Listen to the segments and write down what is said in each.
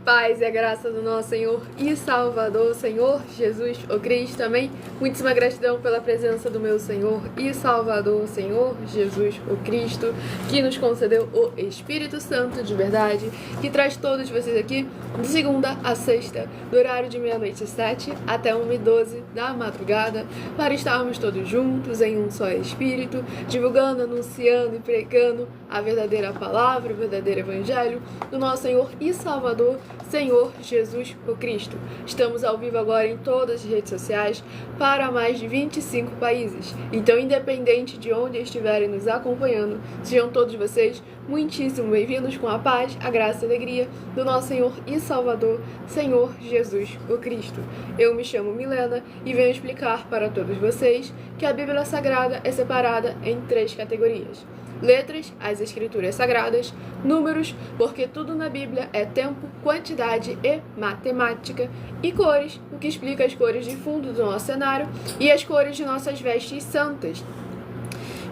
Paz e a graça do nosso Senhor e Salvador, Senhor Jesus, o Cristo, amém? Muitíssima gratidão pela presença do meu Senhor e Salvador, Senhor Jesus, o Cristo, que nos concedeu o Espírito Santo de verdade, que traz todos vocês aqui de segunda a sexta, do horário de 00h07 até 1h12 da madrugada, para estarmos todos juntos em um só Espírito, divulgando, anunciando e pregando a verdadeira palavra, o verdadeiro Evangelho do nosso Senhor e Salvador, Senhor Jesus o Cristo. Estamos ao vivo agora em todas as redes sociais para mais de 25 países. Então, independente de onde estiverem nos acompanhando, sejam todos vocês muitíssimo bem-vindos com a paz, a graça e a alegria do nosso Senhor e Salvador, Senhor Jesus o Cristo. Eu me chamo Milena e venho explicar para todos vocês que a Bíblia Sagrada é separada em 3 categorias. Letras, as escrituras sagradas; números, porque tudo na Bíblia é tempo, quantidade e matemática; e cores, o que explica as cores de fundo do nosso cenário e as cores de nossas vestes santas,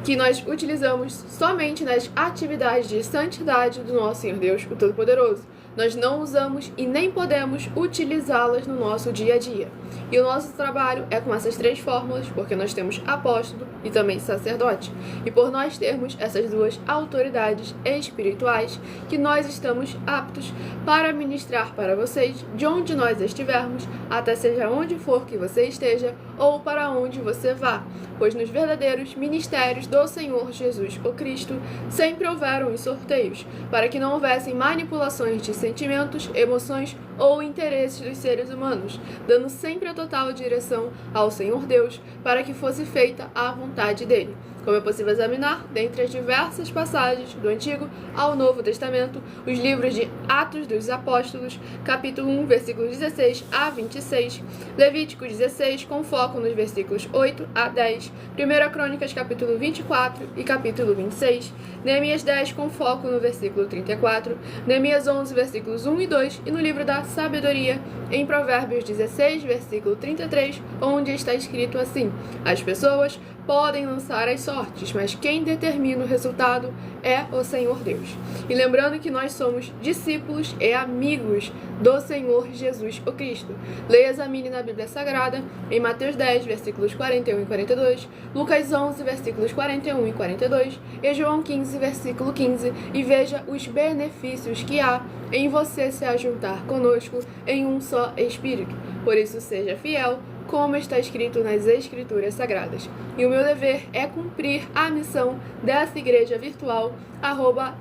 que nós utilizamos somente nas atividades de santidade do nosso Senhor Deus, o Todo-Poderoso. Nós não usamos e nem podemos utilizá-las no nosso dia a dia. E o nosso trabalho é com essas 3 fórmulas, porque nós temos apóstolo e também sacerdote. E por nós termos essas 2 autoridades espirituais, que nós estamos aptos para ministrar para vocês, de onde nós estivermos, até seja onde for que você esteja, ou para onde você vá. Pois nos verdadeiros ministérios do Senhor Jesus o Cristo, sempre houveram os sorteios, para que não houvessem manipulações de sentimentos, emoções ou interesses dos seres humanos, dando sempre a total direção ao Senhor Deus, para que fosse feita a vontade dele. Como é possível examinar, dentre as diversas passagens do Antigo ao Novo Testamento, os livros de Atos dos Apóstolos, capítulo 1, versículos 16 a 26, Levítico 16, com foco nos versículos 8 a 10, 1 Crônicas, capítulo 24 e capítulo 26, Neemias 10, com foco no versículo 34, Neemias 11, versículos 1 e 2, e no livro da Sabedoria, em Provérbios 16, versículo 33, onde está escrito assim: as pessoas podem lançar as sortes, mas quem determina o resultado é o Senhor Deus. E lembrando que nós somos discípulos e amigos do Senhor Jesus o Cristo. Leia e examine na Bíblia Sagrada, em Mateus 10, versículos 41 e 42, Lucas 11, versículos 41 e 42, e João 15, versículo 15, e veja os benefícios que há em você se ajuntar conosco em um só Espírito. Por isso, seja fiel, como está escrito nas Escrituras Sagradas. E o meu dever é cumprir a missão dessa igreja virtual,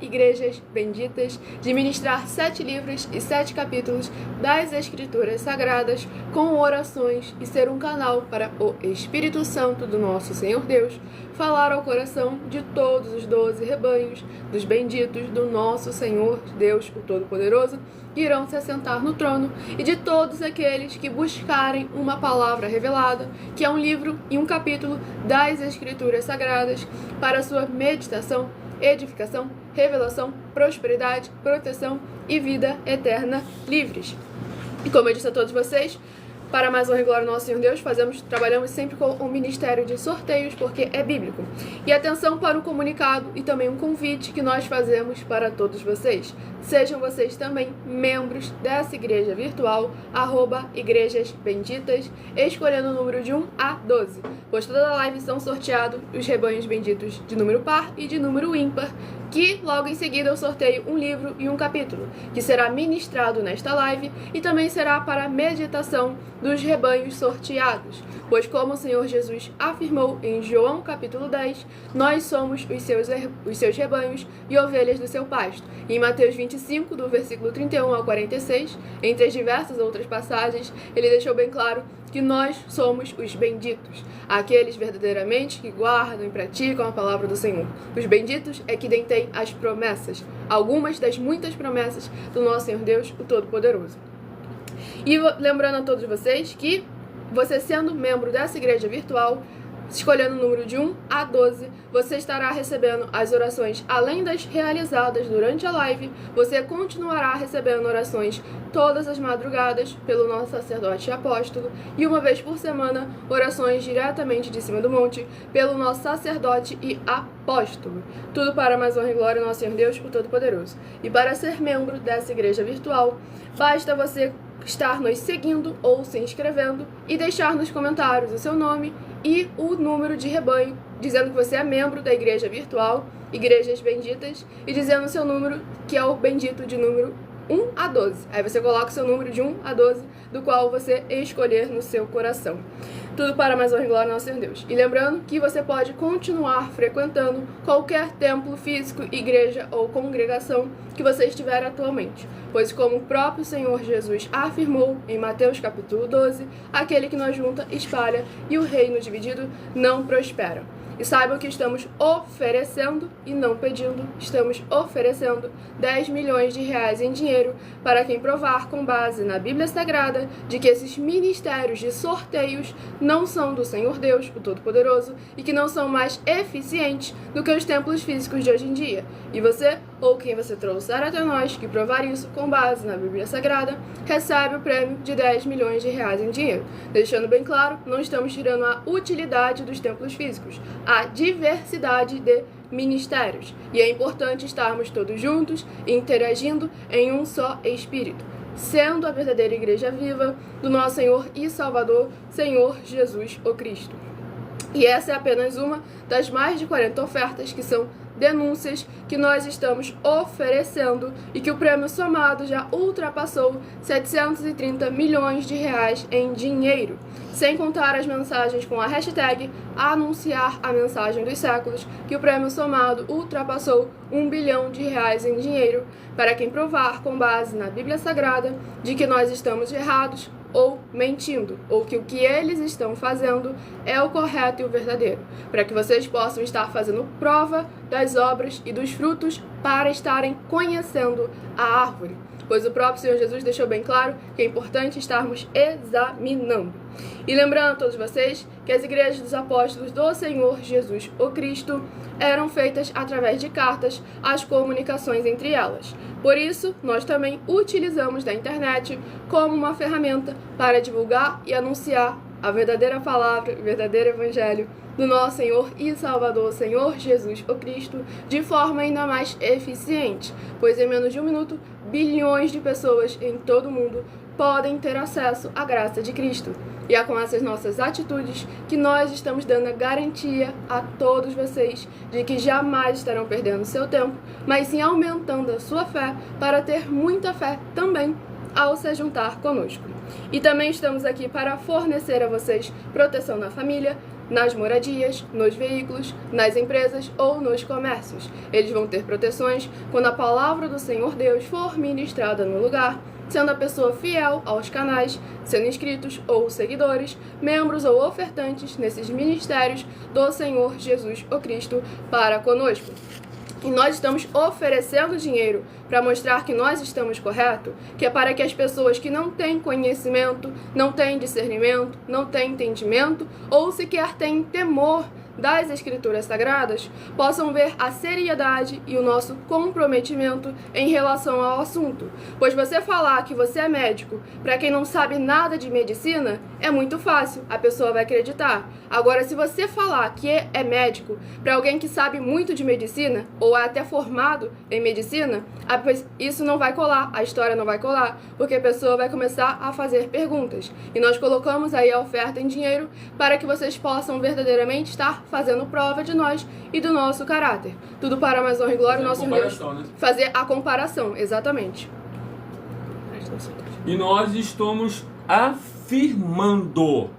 @Igrejas Benditas, de ministrar 7 livros e 7 capítulos das Escrituras Sagradas, com orações, e ser um canal para o Espírito Santo do nosso Senhor Deus falar ao coração de todos os 12 rebanhos dos benditos do nosso Senhor Deus, o Todo-Poderoso, que irão se assentar no trono, e de todos aqueles que buscarem uma palavra revelada, que é um livro e um capítulo das Escrituras Sagradas, para sua meditação, edificação, revelação, prosperidade, proteção e vida eterna livres. E como eu disse a todos vocês, para mais honra e glória do nosso Senhor Deus, trabalhamos sempre com o ministério de sorteios, porque é bíblico. E atenção para o comunicado e também um convite que nós fazemos para todos vocês. Sejam vocês também membros dessa igreja virtual, @Igrejas Benditas, escolhendo o número de 1 a 12. Pois toda live são sorteados os rebanhos benditos de número par e de número ímpar, que logo em seguida eu sorteio um livro e um capítulo, que será ministrado nesta live e também será para a meditação dos rebanhos sorteados. Pois como o Senhor Jesus afirmou em João capítulo 10, nós somos os seus rebanhos e ovelhas do seu pasto. E em Mateus 25, do versículo 31 ao 46, entre as diversas outras passagens, ele deixou bem claro que nós somos os benditos, aqueles verdadeiramente que guardam e praticam a palavra do Senhor. Os benditos é que detêm as promessas, algumas das muitas promessas do nosso Senhor Deus, o Todo-Poderoso. E lembrando a todos vocês que você, sendo membro dessa igreja virtual, escolhendo o número de 1 a 12, você estará recebendo as orações além das realizadas durante a live. Você continuará recebendo orações todas as madrugadas pelo nosso sacerdote e apóstolo, e uma vez por semana, orações diretamente de cima do monte pelo nosso sacerdote e apóstolo. Tudo para mais honra e glória ao nosso Senhor Deus, o Todo-Poderoso. E para ser membro dessa igreja virtual, basta você estar nos seguindo ou se inscrevendo e deixar nos comentários o seu nome e o número de rebanho, dizendo que você é membro da igreja virtual, Igrejas Benditas, e dizendo o seu número, que é o bendito de número 1 a 12. Aí você coloca o seu número de 1 a 12, do qual você escolher no seu coração. Tudo para mais honra e glória ao nosso Senhor Deus. E lembrando que você pode continuar frequentando qualquer templo físico, igreja ou congregação que você estiver atualmente. Pois como o próprio Senhor Jesus afirmou em Mateus capítulo 12, aquele que não junta, espalha, e o reino dividido não prospera. E saibam que estamos oferecendo, e não pedindo, estamos oferecendo 10 milhões de reais em dinheiro para quem provar, com base na Bíblia Sagrada, de que esses ministérios de sorteios não são do Senhor Deus, o Todo-Poderoso, e que não são mais eficientes do que os templos físicos de hoje em dia. E você, ou quem você trouxer até nós, que provar isso com base na Bíblia Sagrada, recebe o prêmio de 10 milhões de reais em dinheiro. Deixando bem claro, não estamos tirando a utilidade dos templos físicos, a diversidade de ministérios. E é importante estarmos todos juntos, interagindo em um só espírito, sendo a verdadeira igreja viva do nosso Senhor e Salvador, Senhor Jesus o Cristo. E essa é apenas uma das mais de 40 ofertas que são denúncias que nós estamos oferecendo e que o prêmio somado já ultrapassou 730 milhões de reais em dinheiro, sem contar as mensagens com a hashtag anunciar a mensagem dos séculos, que o prêmio somado ultrapassou 1 bilhão de reais em dinheiro para quem provar com base na Bíblia Sagrada de que nós estamos errados ou mentindo, ou que o que eles estão fazendo é o correto e o verdadeiro, para que vocês possam estar fazendo prova das obras e dos frutos para estarem conhecendo a árvore, pois o próprio Senhor Jesus deixou bem claro que é importante estarmos examinando. E lembrando a todos vocês que as igrejas dos apóstolos do Senhor Jesus o Cristo eram feitas através de cartas, as comunicações entre elas. Por isso, nós também utilizamos da internet como uma ferramenta para divulgar e anunciar a verdadeira palavra, o verdadeiro evangelho do nosso Senhor e Salvador, Senhor Jesus o Cristo, de forma ainda mais eficiente, pois em menos de um minuto, bilhões de pessoas em todo o mundo podem ter acesso à graça de Cristo. E é com essas nossas atitudes que nós estamos dando a garantia a todos vocês de que jamais estarão perdendo seu tempo, mas sim aumentando a sua fé para ter muita fé também ao se juntar conosco. E também estamos aqui para fornecer a vocês proteção na família, nas moradias, nos veículos, nas empresas ou nos comércios. Eles vão ter proteções quando a palavra do Senhor Deus for ministrada no lugar, sendo a pessoa fiel aos canais, sendo inscritos ou seguidores, membros ou ofertantes nesses ministérios do Senhor Jesus o Cristo para conosco. E nós estamos oferecendo dinheiro para mostrar que nós estamos corretos, que é para que as pessoas que não têm conhecimento, não têm discernimento, não têm entendimento ou sequer têm temor das Escrituras Sagradas, possam ver a seriedade e o nosso comprometimento em relação ao assunto. Pois você falar que você é médico para quem não sabe nada de medicina é muito fácil, a pessoa vai acreditar. Agora, se você falar que é médico para alguém que sabe muito de medicina ou é até formado em medicina, isso não vai colar, a história não vai colar, porque a pessoa vai começar a fazer perguntas. E nós colocamos aí a oferta em dinheiro para que vocês possam verdadeiramente estar fazendo prova de nós e do nosso caráter. Tudo para mais honra e glória do nosso Deus. Né? Fazer a comparação, exatamente. E nós estamos afirmando: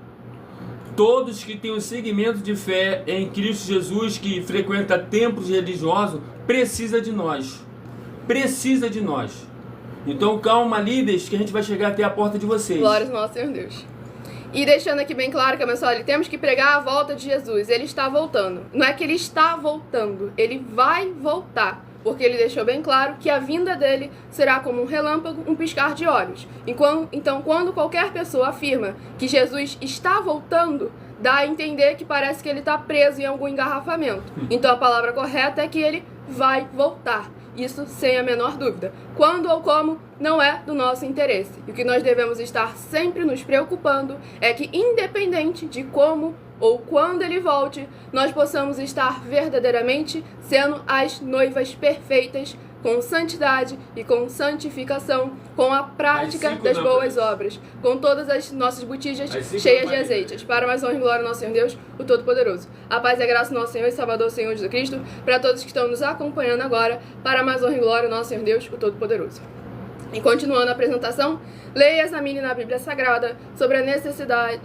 todos que têm um segmento de fé em Cristo Jesus, que frequenta templos religiosos, precisa de nós. Precisa de nós. Então calma, líderes, que a gente vai chegar até a porta de vocês. Glória ao nosso Senhor Deus. E deixando aqui bem claro que, pessoal, temos que pregar a volta de Jesus. Ele está voltando. Não é que ele está voltando, ele vai voltar. Porque ele deixou bem claro que a vinda dele será como um relâmpago, um piscar de olhos. Então, quando qualquer pessoa afirma que Jesus está voltando, dá a entender que parece que ele está preso em algum engarrafamento. Então a palavra correta é que ele vai voltar. Isso sem a menor dúvida. Quando ou como, não é do nosso interesse. E o que nós devemos estar sempre nos preocupando é que, independente de como ou quando ele volte, nós possamos estar verdadeiramente sendo as noivas perfeitas, com santidade e com santificação, com a prática das boas obras, com todas as nossas botijas cheias de azeites, para mais honra e glória ao nosso Senhor Deus, o Todo-Poderoso. A paz e a graça do nosso Senhor e Salvador, Senhor Jesus Cristo, para todos que estão nos acompanhando agora, para mais honra e glória ao nosso Senhor Deus, o Todo-Poderoso. E continuando a apresentação, leia e examine na Bíblia Sagrada sobre a necessidade...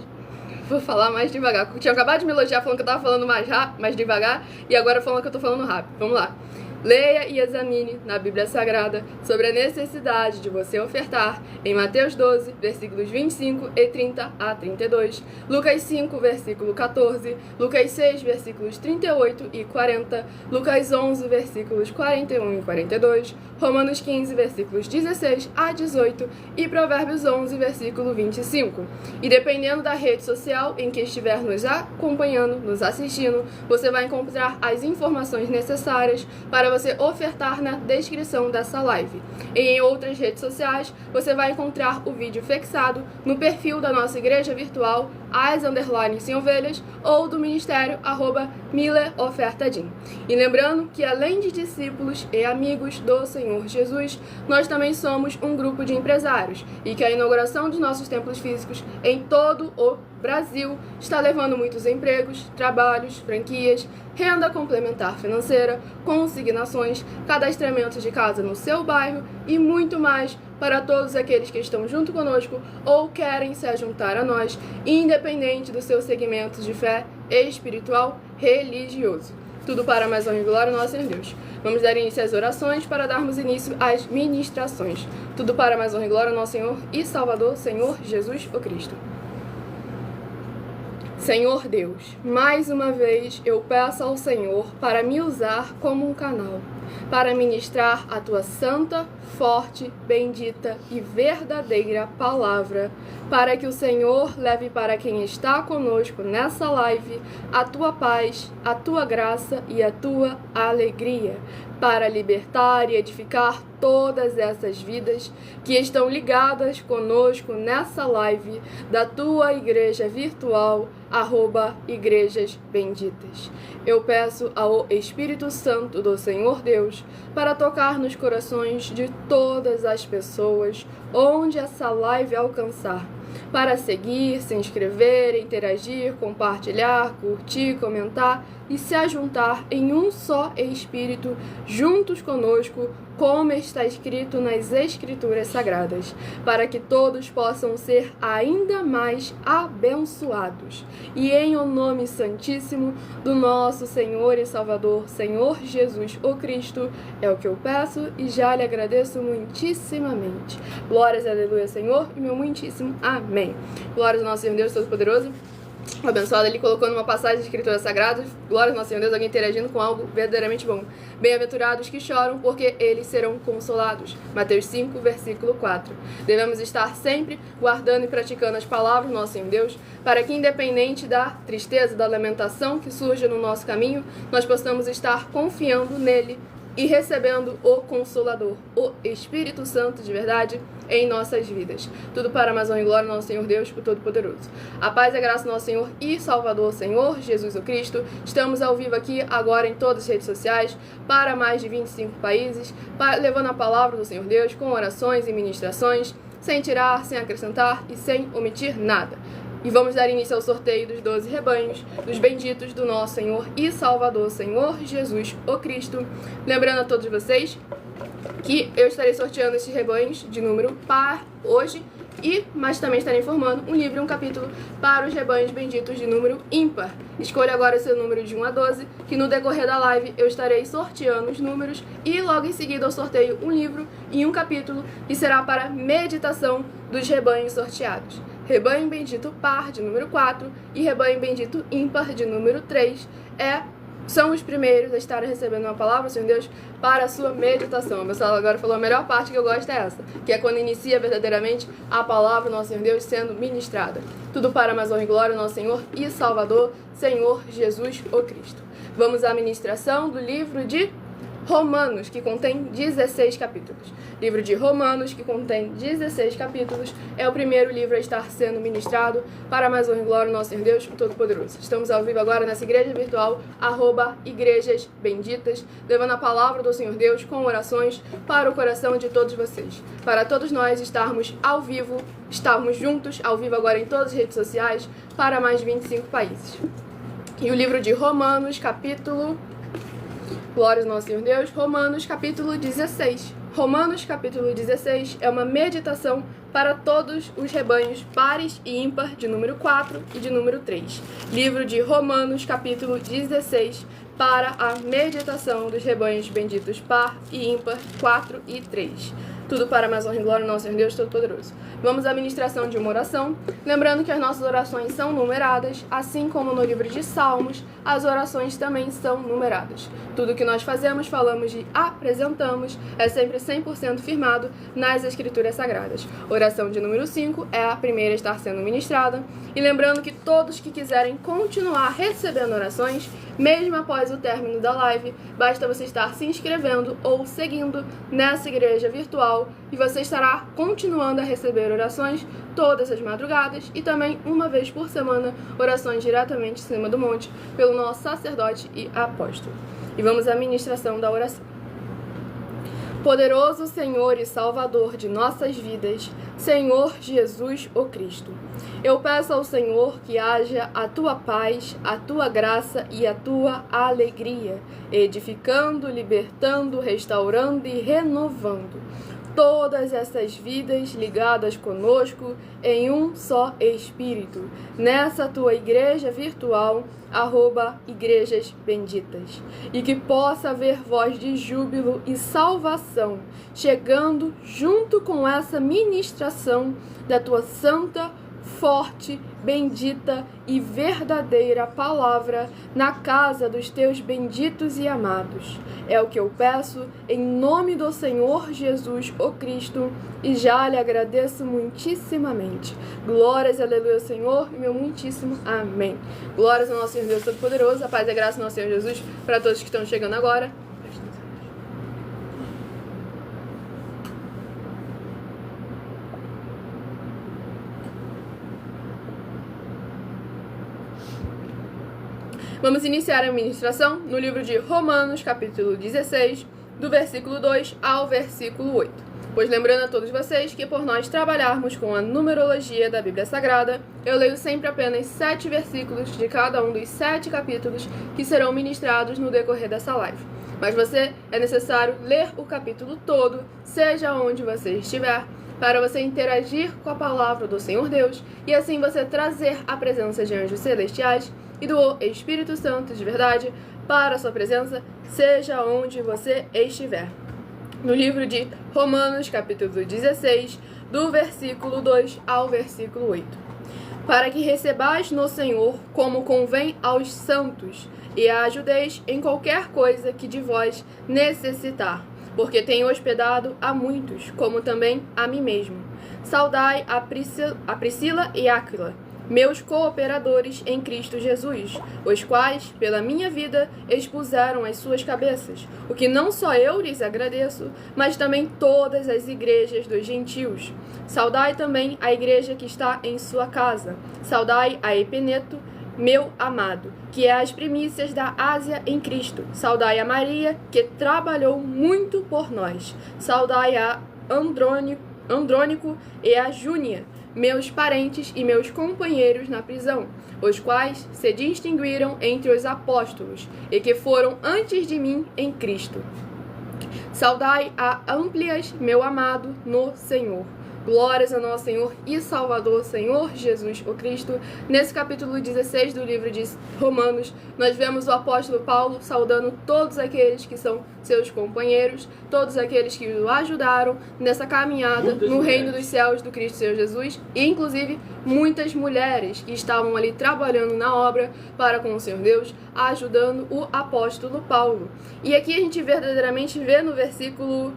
Vou falar mais devagar, porque eu tinha acabado de me elogiar falando que eu estava falando mais devagar, e agora falando que eu estou falando rápido. Vamos lá. Leia e examine na Bíblia Sagrada sobre a necessidade de você ofertar em Mateus 12, versículos 25 e 30 a 32, Lucas 5, versículo 14, Lucas 6, versículos 38 e 40, Lucas 11, versículos 41 e 42, Romanos 15, versículos 16 a 18 e Provérbios 11, versículo 25. E dependendo da rede social em que estiver nos acompanhando, nos assistindo, você vai encontrar as informações necessárias para você ofertar na descrição dessa live. E em outras redes sociais, você vai encontrar o vídeo fixado no perfil da nossa igreja virtual, @sem ovelhas, ou do ministério @mileofertadim. E lembrando que além de discípulos e amigos do Senhor Jesus, nós também somos um grupo de empresários e que a inauguração dos nossos templos físicos em todo o Brasil está levando muitos empregos, trabalhos, franquias, renda complementar financeira, consignações, cadastramentos de casa no seu bairro e muito mais para todos aqueles que estão junto conosco ou querem se juntar a nós, independente do seu segmento de fé espiritual religioso. Tudo para mais honra e glória ao nosso Senhor Deus. Vamos dar início às orações para darmos início às ministrações. Tudo para mais honra e glória ao nosso Senhor e Salvador, Senhor Jesus o Cristo. Senhor Deus, mais uma vez eu peço ao Senhor para me usar como um canal, para ministrar a Tua santa, forte, bendita e verdadeira palavra, para que o Senhor leve para quem está conosco nessa live a Tua paz, a Tua graça e a Tua alegria, para libertar e edificar todas essas vidas que estão ligadas conosco nessa live da Tua igreja virtual, @Igrejas Benditas. Eu peço ao Espírito Santo do Senhor Deus para tocar nos corações de todas as pessoas onde essa live alcançar, para seguir, se inscrever, interagir, compartilhar, curtir, comentar e se ajuntar em um só Espírito juntos conosco, como está escrito nas Escrituras Sagradas, para que todos possam ser ainda mais abençoados. E em o nome santíssimo do nosso Senhor e Salvador, Senhor Jesus o Cristo, é o que eu peço e já lhe agradeço muitíssimamente. Glórias, aleluia, Senhor, e meu muitíssimo amém. Glórias ao nosso Senhor Deus Todo-Poderoso. O abençoado ali colocou numa passagem de Escrituras Sagradas, glória ao nosso Senhor Deus, alguém interagindo com algo verdadeiramente bom. Bem-aventurados que choram, porque eles serão consolados. Mateus 5, versículo 4. Devemos estar sempre guardando e praticando as palavras do nosso Senhor Deus, para que, independente da tristeza, da lamentação que surja no nosso caminho, nós possamos estar confiando nele e recebendo o Consolador, o Espírito Santo de verdade, em nossas vidas. Tudo para mais honra e glória ao nosso Senhor Deus, o Todo-Poderoso. A paz e a graça do nosso Senhor e Salvador, Senhor Jesus o Cristo. Estamos ao vivo aqui agora em todas as redes sociais, para mais de 25 países, levando a palavra do Senhor Deus com orações e ministrações, sem tirar, sem acrescentar e sem omitir nada. E vamos dar início ao sorteio dos 12 rebanhos, dos benditos do nosso Senhor e Salvador, Senhor Jesus o Cristo. Lembrando a todos vocês que eu estarei sorteando esses rebanhos de número par hoje, mas também estarei informando um livro e um capítulo para os rebanhos benditos de número ímpar. Escolha agora o seu número de 1 a 12, que no decorrer da live eu estarei sorteando os números e logo em seguida eu sorteio um livro e um capítulo que será para meditação dos rebanhos sorteados. Rebanho bendito par de número 4 e rebanho bendito ímpar de número 3 é são os primeiros a estarem recebendo uma palavra, Senhor Deus, para a sua meditação. O pessoal agora falou, a melhor parte que eu gosto é essa, que é quando inicia verdadeiramente a palavra, nosso Senhor Deus, sendo ministrada. Tudo para a mais honra e glória, nosso Senhor e Salvador, Senhor Jesus, o Cristo. Vamos à ministração do livro de Romanos, que contém 16 capítulos. Livro de Romanos, que contém 16 capítulos, é o primeiro livro a estar sendo ministrado para a mais honra e glória, nosso Senhor Deus Todo-Poderoso. Estamos ao vivo agora nessa igreja virtual, @igrejas benditas, levando a palavra do Senhor Deus com orações para o coração de todos vocês. Para todos nós estarmos ao vivo, estarmos juntos, ao vivo agora em todas as redes sociais, para mais de 25 países. E o livro de Romanos, capítulo... Glórias ao nosso Senhor Deus, Romanos capítulo 16. Romanos capítulo 16 é uma meditação para todos os rebanhos pares e ímpar de número 4 e de número 3. Livro de Romanos capítulo 16 para a meditação dos rebanhos benditos par e ímpar 4 e 3. Tudo para a mais honra e glória ao nosso Senhor Deus Todo-Poderoso. Vamos à ministração de uma oração, lembrando que as nossas orações são numeradas, assim como no livro de Salmos, as orações também são numeradas. Tudo que nós fazemos, falamos e apresentamos, é sempre 100% firmado nas Escrituras Sagradas. Oração de número 5 é a primeira a estar sendo ministrada, e lembrando que todos que quiserem continuar recebendo orações, mesmo após o término da live, basta você estar se inscrevendo ou seguindo nessa igreja virtual e você estará continuando a receber orações todas as madrugadas e também uma vez por semana, orações diretamente em cima do monte pelo nosso sacerdote e apóstolo. E vamos à ministração da oração. Poderoso Senhor e Salvador de nossas vidas, Senhor Jesus o Cristo, eu peço ao Senhor que haja a tua paz, a tua graça e a tua alegria, edificando, libertando, restaurando e renovando todas essas vidas ligadas conosco em um só Espírito, nessa tua igreja virtual, @igrejas benditas, e que possa haver voz de júbilo e salvação, chegando junto com essa ministração da tua santa, forte, bendita e verdadeira palavra na casa dos teus benditos e amados. É o que eu peço em nome do Senhor Jesus o Cristo e já lhe agradeço muitíssimamente. Glórias, aleluia, Senhor, e meu muitíssimo amém. Glórias ao nosso Senhor Deus Todo-Poderoso, a paz e a graça do nosso Senhor Jesus para todos que estão chegando agora. Vamos iniciar a ministração no livro de Romanos, capítulo 16, do versículo 2 ao versículo 8. Pois lembrando a todos vocês que por nós trabalharmos com a numerologia da Bíblia Sagrada, eu leio sempre apenas 7 versículos de cada um dos 7 capítulos que serão ministrados no decorrer dessa live. Mas é necessário ler o capítulo todo, seja onde você estiver, para você interagir com a palavra do Senhor Deus e assim você trazer a presença de anjos celestiais e do Espírito Santo de verdade para a sua presença, seja onde você estiver. No livro de Romanos, capítulo 16, do versículo 2 ao versículo 8. Para que recebais no Senhor como convém aos santos, e a ajudeis em qualquer coisa que de vós necessitar, porque tenho hospedado a muitos, como também a mim mesmo. Saudai a Priscila e Áquila, meus cooperadores em Cristo Jesus, os quais, pela minha vida, expuseram as suas cabeças, o que não só eu lhes agradeço, mas também todas as igrejas dos gentios. Saudai também a igreja que está em sua casa. Saudai a Epeneto, meu amado, que é as primícias da Ásia em Cristo. Saudai a Maria, que trabalhou muito por nós. Saudai a Andrônico e a Júnia, meus parentes e meus companheiros na prisão, os quais se distinguiram entre os apóstolos e que foram antes de mim em Cristo. Saudai a Amplias, meu amado no Senhor. Glórias ao nosso Senhor e Salvador, Senhor Jesus o Cristo. Nesse capítulo 16 do livro de Romanos, nós vemos o apóstolo Paulo saudando todos aqueles que são seus companheiros, todos aqueles que o ajudaram nessa caminhada no reino dos céus do Cristo Senhor Jesus, e inclusive muitas mulheres que estavam ali trabalhando na obra para com o Senhor Deus, ajudando o apóstolo Paulo. E aqui a gente verdadeiramente vê no versículo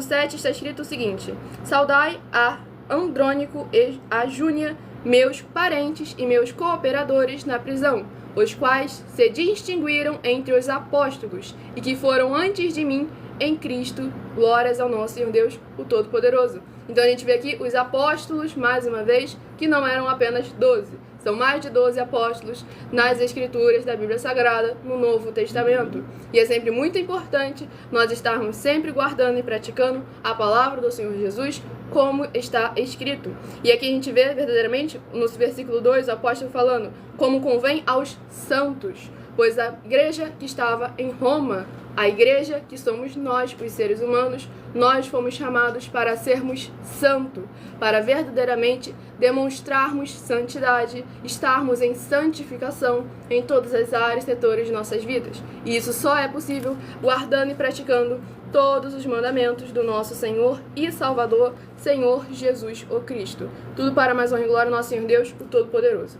7 está escrito o seguinte: saudai a Andrônico e a Júnia, meus parentes e meus cooperadores na prisão, os quais se distinguiram entre os apóstolos e que foram antes de mim em Cristo. Glórias ao nosso Senhor Deus, o Todo-Poderoso. Então a gente vê aqui os apóstolos, mais uma vez, que não eram apenas 12. São mais de 12 apóstolos nas Escrituras da Bíblia Sagrada, no Novo Testamento. E é sempre muito importante nós estarmos sempre guardando e praticando a palavra do Senhor Jesus, como está escrito. E aqui a gente vê verdadeiramente, no versículo 2, o apóstolo falando como convém aos santos, pois a igreja que estava em Roma, a igreja que somos nós, os seres humanos, nós fomos chamados para sermos santos, para verdadeiramente demonstrarmos santidade, estarmos em santificação em todas as áreas e setores de nossas vidas. E isso só é possível guardando e praticando todos os mandamentos do nosso Senhor e Salvador, Senhor Jesus o Cristo. Tudo para mais honra e glória ao nosso Senhor Deus, o Todo-Poderoso.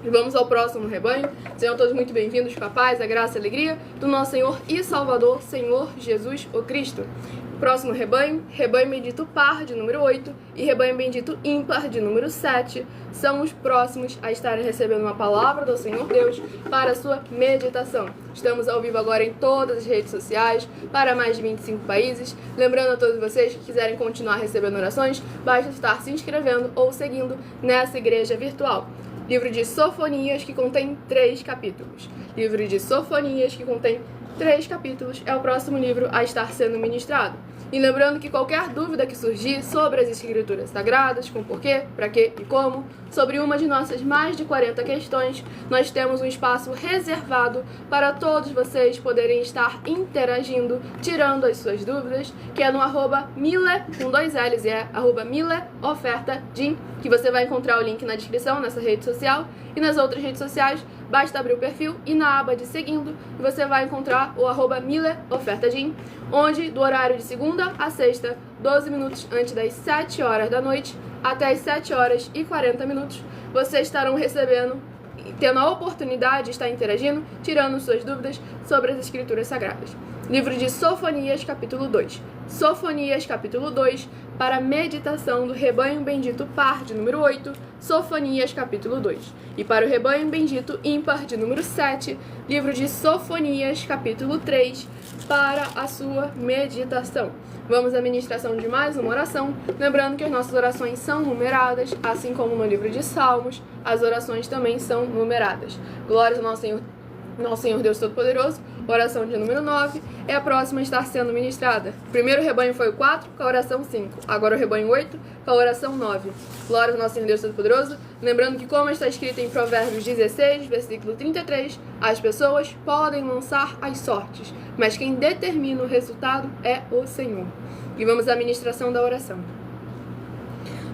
E vamos ao próximo rebanho. Sejam todos muito bem-vindos com a paz, a graça e a alegria do nosso Senhor e Salvador, Senhor Jesus o Cristo. Próximo rebanho, rebanho bendito par de número 8 e rebanho bendito ímpar de número 7, são os próximos a estarem recebendo uma palavra do Senhor Deus para a sua meditação. Estamos ao vivo agora em todas as redes sociais, para mais de 25 países. Lembrando a todos vocês que quiserem continuar recebendo orações, basta estar se inscrevendo ou seguindo nessa igreja virtual. Livro de Sofonias, que contém 3 capítulos. Livro de Sofonias, que contém 3 capítulos, é o próximo livro a estar sendo ministrado. E lembrando que qualquer dúvida que surgir sobre as Escrituras Sagradas, com porquê, para quê e como, sobre uma de nossas mais de 40 questões, nós temos um espaço reservado para todos vocês poderem estar interagindo, tirando as suas dúvidas, que é no @mile, com 2 L's, é @mileofertadim, que você vai encontrar o link na descrição, nessa rede social, e nas outras redes sociais, basta abrir o perfil e na aba de seguindo, você vai encontrar o @mileofertadim, onde do horário de segunda a sexta, 12 minutos antes das 7 horas da noite, até as 7 horas e 40 minutos, vocês estarão recebendo, tendo a oportunidade de estar interagindo, tirando suas dúvidas sobre as Escrituras Sagradas. Livro de Sofonias, capítulo 2. Sofonias, capítulo 2, para a meditação do rebanho bendito par de número 8, Sofonias, capítulo 2. E para o rebanho bendito ímpar de número 7, livro de Sofonias, capítulo 3, para a sua meditação. Vamos à ministração de mais uma oração, lembrando que as nossas orações são numeradas, assim como no livro de Salmos, as orações também são numeradas. Glórias ao nosso Senhor Deus Todo-Poderoso. Oração de número 9 é a próxima a estar sendo ministrada. O primeiro rebanho foi o 4, com a oração 5. Agora o rebanho 8, com a oração 9. Glória ao nosso Senhor Deus Todo-Poderoso. Lembrando que, como está escrito em Provérbios 16, versículo 33, as pessoas podem lançar as sortes, mas quem determina o resultado é o Senhor. E vamos à ministração da oração.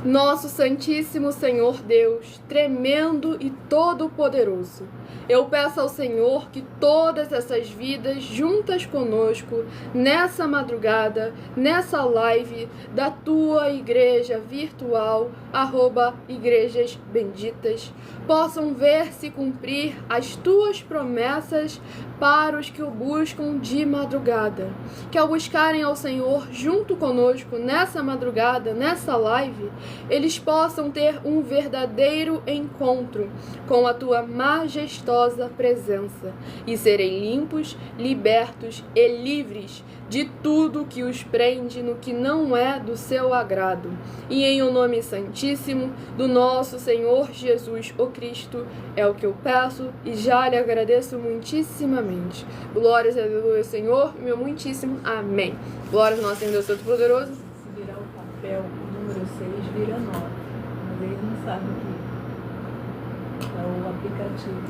Nosso Santíssimo Senhor Deus, tremendo e todo-poderoso, eu peço ao Senhor que todas essas vidas juntas conosco, nessa madrugada, nessa live da tua igreja virtual, @igrejas benditas, possam ver se cumprir as tuas promessas para os que o buscam de madrugada. Que ao buscarem ao Senhor junto conosco nessa madrugada, nessa live, eles possam ter um verdadeiro encontro com a tua majestosa presença e serem limpos, libertos e livres de tudo que os prende no que não é do seu agrado. E em o nome santíssimo do nosso Senhor Jesus o Cristo, é o que eu peço e já lhe agradeço muitíssimamente. Glórias a Deus, Senhor, meu muitíssimo amém. Glórias ao nosso Senhor Deus Todo-Poderoso. Se virar o papel, o número 6 vira 9, mas eles não sabem o que é o aplicativo.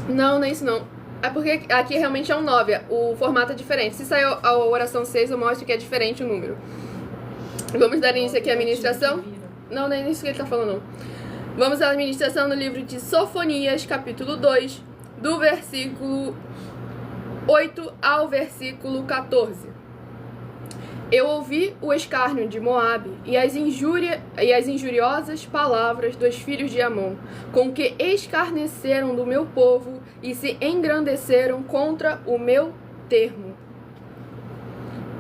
Não é isso não. É porque aqui realmente é um 9, o formato é diferente. Se sair a oração 6, eu mostro que é diferente o número. Vamos dar início aqui à ministração. Não é isso que ele está falando, não. Vamos à ministração no livro de Sofonias, capítulo 2, do versículo 8 ao versículo 14. Eu ouvi o escárnio de Moabe e as injuriosas palavras dos filhos de Amon, com que escarneceram do meu povo e se engrandeceram contra o meu termo.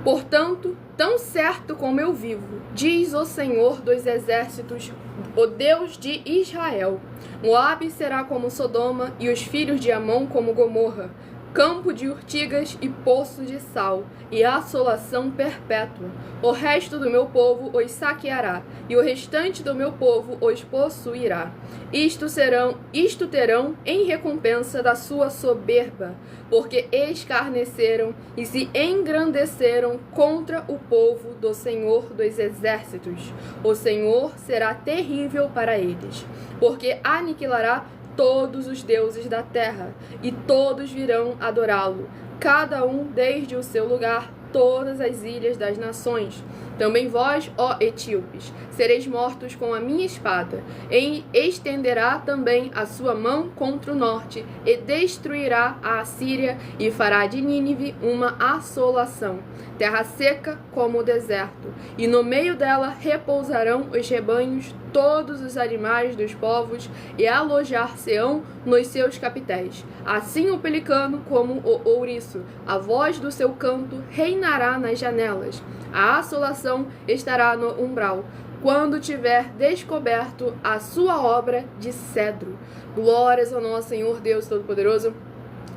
Portanto, tão certo como eu vivo, diz o Senhor dos exércitos, o Deus de Israel, Moabe será como Sodoma e os filhos de Amon como Gomorra, campo de urtigas e poço de sal, e assolação perpétua. O resto do meu povo os saqueará, e o restante do meu povo os possuirá. Isto terão em recompensa da sua soberba, porque escarneceram e se engrandeceram contra o povo do Senhor dos exércitos. O Senhor será terrível para eles, porque aniquilará todos os deuses da terra, e todos virão adorá-lo, cada um desde o seu lugar, todas as ilhas das nações. Também vós, ó etíopes, sereis mortos com a minha espada, e estenderá também a sua mão contra o norte, e destruirá a Assíria, e fará de Nínive uma assolação, terra seca como o deserto, e no meio dela repousarão os rebanhos, todos os animais dos povos, e alojar-se-ão nos seus capitéis. Assim o pelicano como o ouriço, a voz do seu canto reinará nas janelas. A assolação estará no umbral, quando tiver descoberto a sua obra de cedro. Glórias ao nosso Senhor Deus Todo-Poderoso.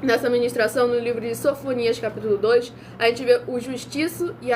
Nessa ministração, no livro de Sofonias, capítulo 2, a gente vê o justiça e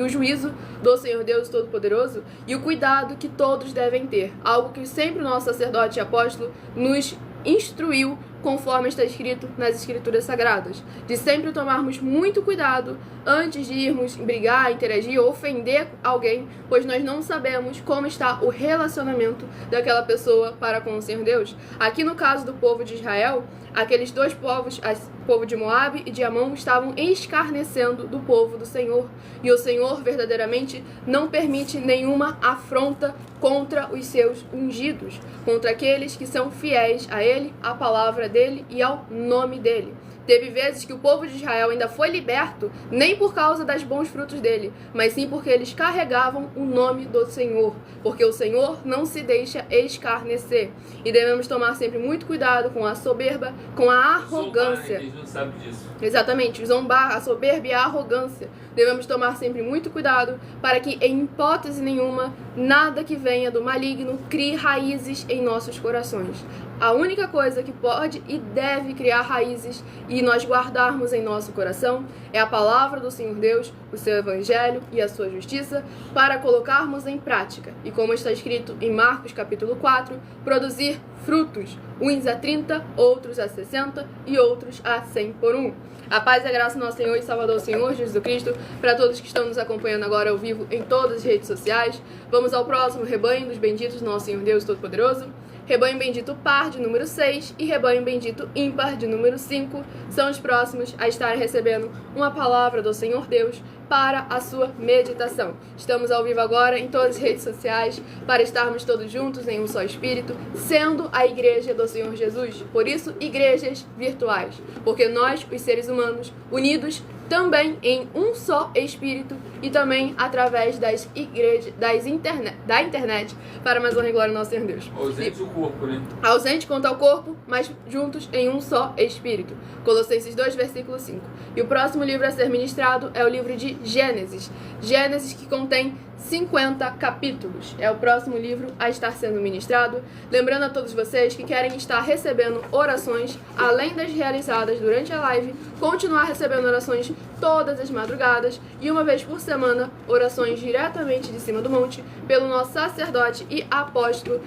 o juízo do Senhor Deus Todo-Poderoso e o cuidado que todos devem ter. Algo que sempre o nosso sacerdote e apóstolo nos instruiu, conforme está escrito nas Escrituras Sagradas, de sempre tomarmos muito cuidado antes de irmos brigar, interagir ou ofender alguém, pois nós não sabemos como está o relacionamento daquela pessoa para com o Senhor Deus. Aqui no caso do povo de Israel, aqueles dois povos, o povo de Moabe e de Amon, estavam escarnecendo do povo do Senhor, e o Senhor verdadeiramente não permite nenhuma afronta contra os seus ungidos, contra aqueles que são fiéis a Ele, à palavra dele e ao nome dele. Teve vezes que o povo de Israel ainda foi liberto, nem por causa dos bons frutos dele, mas sim porque eles carregavam o nome do Senhor, porque o Senhor não se deixa escarnecer. E devemos tomar sempre muito cuidado com a soberba, com a arrogância. Eles não sabem disso. Exatamente, zombar, a soberba e a arrogância. Devemos tomar sempre muito cuidado para que, em hipótese nenhuma, nada que venha do maligno crie raízes em nossos corações. A única coisa que pode e deve criar raízes e nós guardarmos em nosso coração é a palavra do Senhor Deus, o seu evangelho e a sua justiça, para colocarmos em prática. E como está escrito em Marcos capítulo 4, produzir frutos, uns a 30, outros a 60 e outros a 100 por um. A paz e a graça do nosso Senhor e Salvador Senhor Jesus Cristo, para todos que estão nos acompanhando agora ao vivo em todas as redes sociais. Vamos ao próximo rebanho dos benditos do nosso Senhor Deus Todo-Poderoso. Rebanho bendito par de número 6 e rebanho bendito ímpar de número 5 são os próximos a estar recebendo uma palavra do Senhor Deus para a sua meditação. Estamos ao vivo agora em todas as redes sociais para estarmos todos juntos em um só espírito, sendo a igreja do Senhor Jesus. Por isso, igrejas virtuais, porque nós, os seres humanos, unidos também em um só espírito e também através das igrejas, da internet, para mais honra e glória ao nosso Senhor Deus. Ausente o corpo, né? Ausente quanto ao corpo, mas juntos em um só espírito. Colossenses 2, versículo 5. E o próximo livro a ser ministrado é o livro de Gênesis. Gênesis, que contém 50 capítulos. É o próximo livro a estar sendo ministrado. Lembrando a todos vocês que querem estar recebendo orações, além das realizadas durante a live, continuar recebendo orações todas as madrugadas e uma vez por semana, orações diretamente de cima do monte, pelo nosso sacerdote e apóstolo.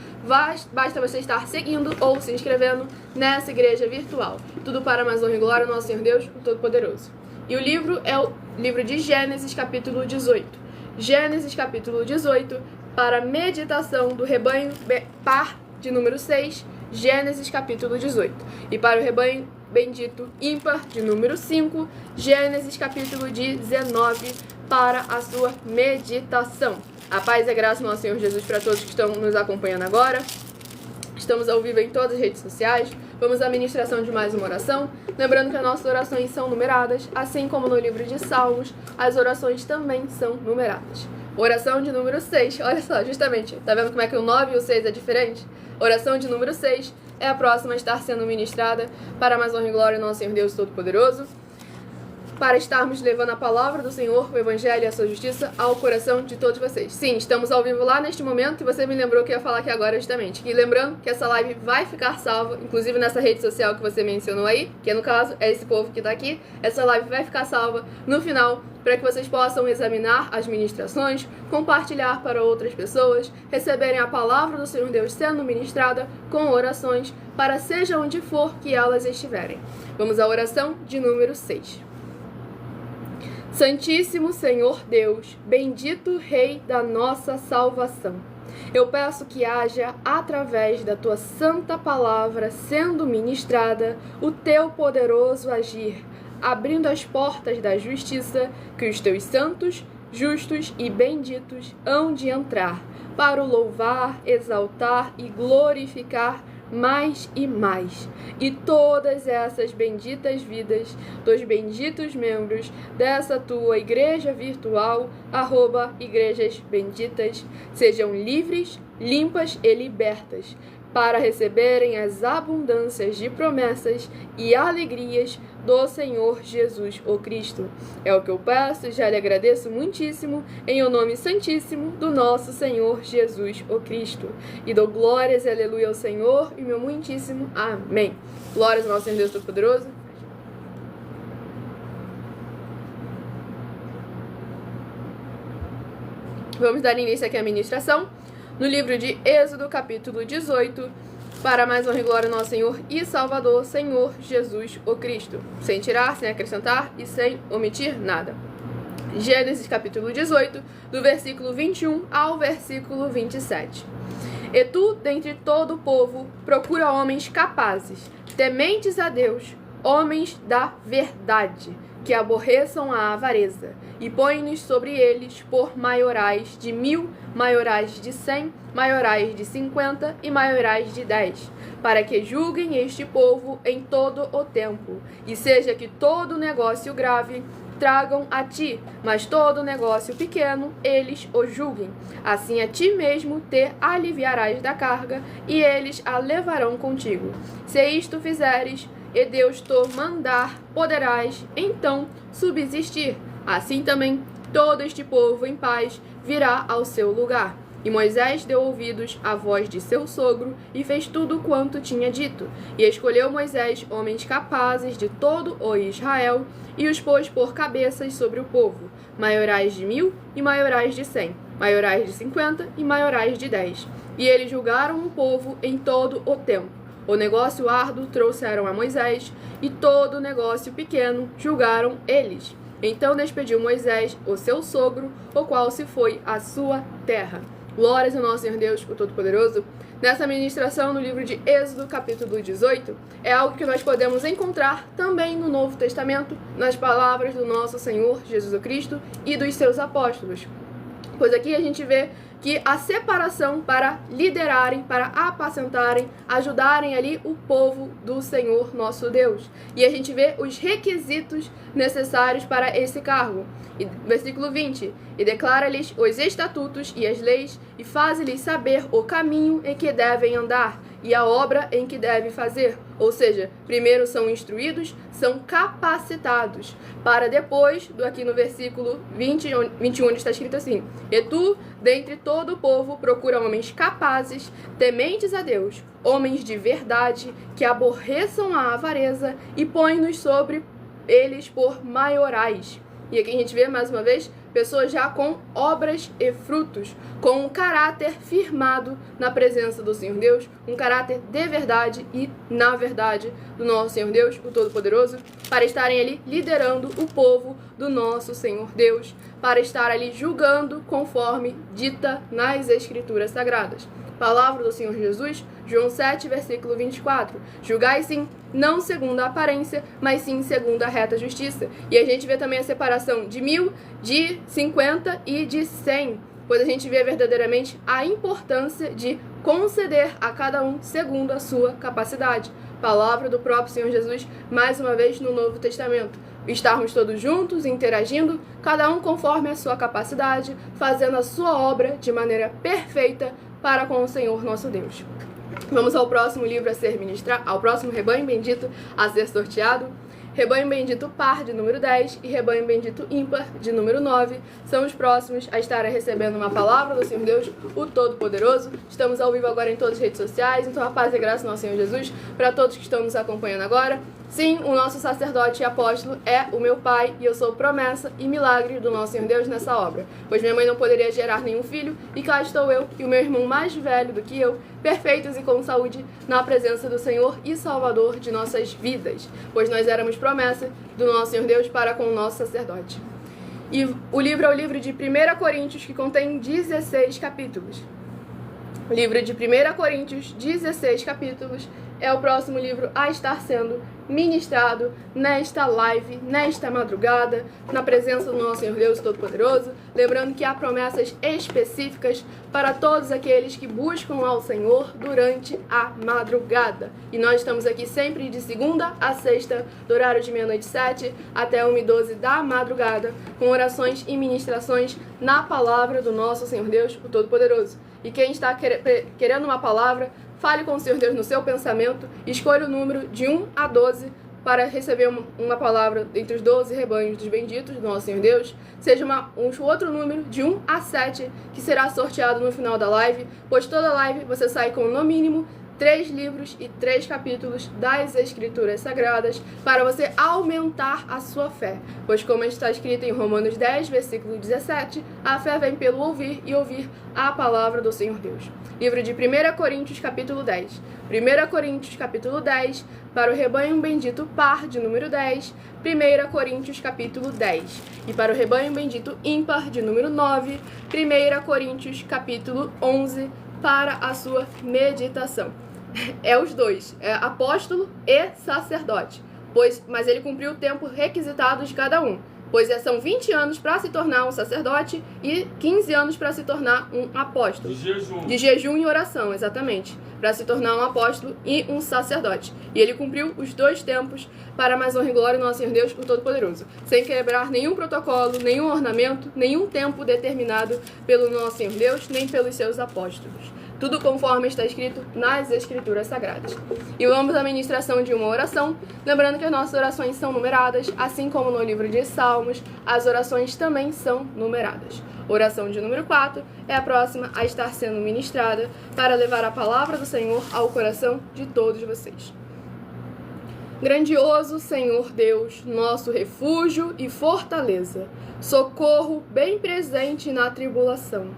Basta você estar seguindo ou se inscrevendo nessa igreja virtual. Tudo para mais honra e glória ao nosso Senhor Deus, o Todo-Poderoso. E o livro é o livro de Gênesis, capítulo 18. Gênesis capítulo 18, para meditação do rebanho par de número 6, Gênesis capítulo 18. E para o rebanho bendito, ímpar, de número 5, Gênesis capítulo 19, para a sua meditação. A paz e a graça do nosso Senhor Jesus para todos que estão nos acompanhando agora. Estamos ao vivo em todas as redes sociais. Vamos à ministração de mais uma oração. Lembrando que as nossas orações são numeradas, assim como no livro de Salmos, as orações também são numeradas. Oração de número 6, olha só, justamente, tá vendo como é que o 9 e o 6 é diferente? Oração de número 6 é a próxima a estar sendo ministrada para mais honra e glória do nosso Senhor Deus Todo-Poderoso, para estarmos levando a palavra do Senhor, o Evangelho e a sua justiça ao coração de todos vocês. Sim, estamos ao vivo lá neste momento e você me lembrou que eu ia falar aqui agora justamente. E lembrando que essa live vai ficar salva, inclusive nessa rede social que você mencionou aí, que no caso é esse povo que está aqui. Essa live vai ficar salva no final para que vocês possam examinar as ministrações, compartilhar para outras pessoas, receberem a palavra do Senhor Deus sendo ministrada com orações para seja onde for que elas estiverem. Vamos à oração de número 6. Santíssimo Senhor Deus, bendito Rei da nossa salvação, eu peço que haja, através da Tua santa palavra sendo ministrada, o Teu poderoso agir, abrindo as portas da justiça que os Teus santos, justos e benditos hão de entrar, para o louvar, exaltar e glorificar mais e mais, e todas essas benditas vidas dos benditos membros dessa tua igreja virtual, @igrejas benditas, sejam livres, limpas e libertas, para receberem as abundâncias de promessas e alegrias do Senhor Jesus, o Cristo. É o que eu peço e já lhe agradeço muitíssimo, em o nome santíssimo do nosso Senhor Jesus, o Cristo. E dou glórias e aleluia ao Senhor e meu muitíssimo amém. Glórias ao nosso Senhor Deus Todo-Poderoso. Vamos dar início aqui à ministração. No livro de Êxodo, capítulo 18, para mais honra e glória ao nosso Senhor e Salvador, Senhor Jesus, o Cristo. Sem tirar, sem acrescentar e sem omitir nada. Gênesis, capítulo 18, do versículo 21 ao versículo 27. E tu, dentre todo o povo, procura homens capazes, tementes a Deus, homens da verdade, que aborreçam a avareza, e põe-nos sobre eles por maiorais de 1000, maiorais de 100, maiorais de 50 e maiorais de 10, para que julguem este povo em todo o tempo, e seja que todo negócio grave tragam a ti, mas todo negócio pequeno eles o julguem. Assim a ti mesmo te aliviarás da carga, e eles a levarão contigo. Se isto fizeres, e Deus te mandar, poderás então subsistir. Assim também todo este povo em paz virá ao seu lugar. E Moisés deu ouvidos à voz de seu sogro e fez tudo quanto tinha dito. E escolheu Moisés homens capazes de todo o Israel e os pôs por cabeças sobre o povo, maiorais de 1000 e maiorais de 100, maiorais de 50 e maiorais de 10. E eles julgaram o povo em todo o tempo. O negócio árduo trouxeram a Moisés, e todo o negócio pequeno julgaram eles. Então despediu Moisés o seu sogro, o qual se foi à sua terra. Glórias ao nosso Senhor Deus, o Todo-Poderoso. Nessa ministração no livro de Êxodo, capítulo 18, é algo que nós podemos encontrar também no Novo Testamento, nas palavras do nosso Senhor Jesus Cristo e dos seus apóstolos. Pois aqui a gente vê que a separação para liderarem, para apacentarem, ajudarem ali o povo do Senhor nosso Deus. E a gente vê os requisitos necessários para esse cargo. E, versículo 20, e declara-lhes os estatutos e as leis, e faz-lhes saber o caminho em que devem andar, e a obra em que devem fazer. Ou seja, primeiro são instruídos, são capacitados, para depois, aqui no versículo 21, onde está escrito assim: e tu, dentre todo o povo, procura homens capazes, tementes a Deus, homens de verdade, que aborreçam a avareza, e põe-nos sobre eles por maiorais. E aqui a gente vê, mais uma vez, pessoas já com obras e frutos, com um caráter firmado na presença do Senhor Deus, um caráter de verdade e na verdade do nosso Senhor Deus, o Todo-Poderoso, para estarem ali liderando o povo do nosso Senhor Deus, para estar ali julgando conforme dita nas Escrituras Sagradas, Palavra do Senhor Jesus, João 7, versículo 24. Julgai sim, não segundo a aparência, mas sim segundo a reta justiça. E a gente vê também a separação de 1000, de 50 e de 100, pois a gente vê verdadeiramente a importância de conceder a cada um segundo a sua capacidade. Palavra do próprio Senhor Jesus, mais uma vez no Novo Testamento. Estarmos todos juntos, interagindo, cada um conforme a sua capacidade, fazendo a sua obra de maneira perfeita para com o Senhor nosso Deus. Vamos ao próximo livro a ser ministrado, ao próximo rebanho bendito a ser sorteado. Rebanho bendito par de número 10 e rebanho bendito ímpar de número 9 são os próximos a estarem recebendo uma palavra do Senhor Deus, o Todo-Poderoso. Estamos ao vivo agora em todas as redes sociais, então a paz e a graça do nosso Senhor Jesus para todos que estão nos acompanhando agora. Sim, o nosso sacerdote e apóstolo é o meu pai e eu sou promessa e milagre do nosso Senhor Deus nessa obra, pois minha mãe não poderia gerar nenhum filho e cá estou eu e o meu irmão mais velho do que eu, perfeitos e com saúde na presença do Senhor e Salvador de nossas vidas, pois nós éramos promessa do nosso Senhor Deus para com o nosso sacerdote. E o livro é o livro de 1 Coríntios, que contém 16 capítulos. O livro de 1 Coríntios, 16 capítulos, é o próximo livro a estar sendo ministrado nesta live, nesta madrugada, na presença do nosso Senhor Deus Todo-Poderoso. Lembrando que há promessas específicas para todos aqueles que buscam ao Senhor durante a madrugada. E nós estamos aqui sempre de segunda a sexta, do horário de 00h07 até 1h12 da madrugada, com orações e ministrações na palavra do nosso Senhor Deus, o Todo-Poderoso. E quem está querendo uma palavra, fale com o Senhor Deus no seu pensamento, escolha o número de 1 a 12 para receber uma palavra entre os 12 rebanhos dos benditos do nosso Senhor Deus. Seja um outro número de 1 a 7 que será sorteado no final da live, pois toda live você sai com no mínimo 3 livros e 3 capítulos das Escrituras Sagradas para você aumentar a sua fé. Pois como está escrito em Romanos 10, versículo 17, a fé vem pelo ouvir e ouvir a palavra do Senhor Deus. Livro de 1 Coríntios, capítulo 10. 1 Coríntios, capítulo 10, para o rebanho bendito par de número 10. 1 Coríntios, capítulo 10. E para o rebanho bendito ímpar de número 9. 1 Coríntios, capítulo 11, para a sua meditação. É os dois, é apóstolo e sacerdote, mas ele cumpriu o tempo requisitado de cada um, pois são 20 anos para se tornar um sacerdote e 15 anos para se tornar um apóstolo. De jejum e oração, exatamente, para se tornar um apóstolo e um sacerdote. E ele cumpriu os 2 tempos para mais honra e glória do nosso Senhor Deus, o Todo-Poderoso, sem quebrar nenhum protocolo, nenhum ornamento, nenhum tempo determinado pelo nosso Senhor Deus, nem pelos seus apóstolos. Tudo conforme está escrito nas Escrituras Sagradas. E vamos à ministração de uma oração, lembrando que as nossas orações são numeradas, assim como no livro de Salmos, as orações também são numeradas. Oração de número 4 é a próxima a estar sendo ministrada para levar a palavra do Senhor ao coração de todos vocês. Grandioso Senhor Deus, nosso refúgio e fortaleza, socorro bem presente na tribulação.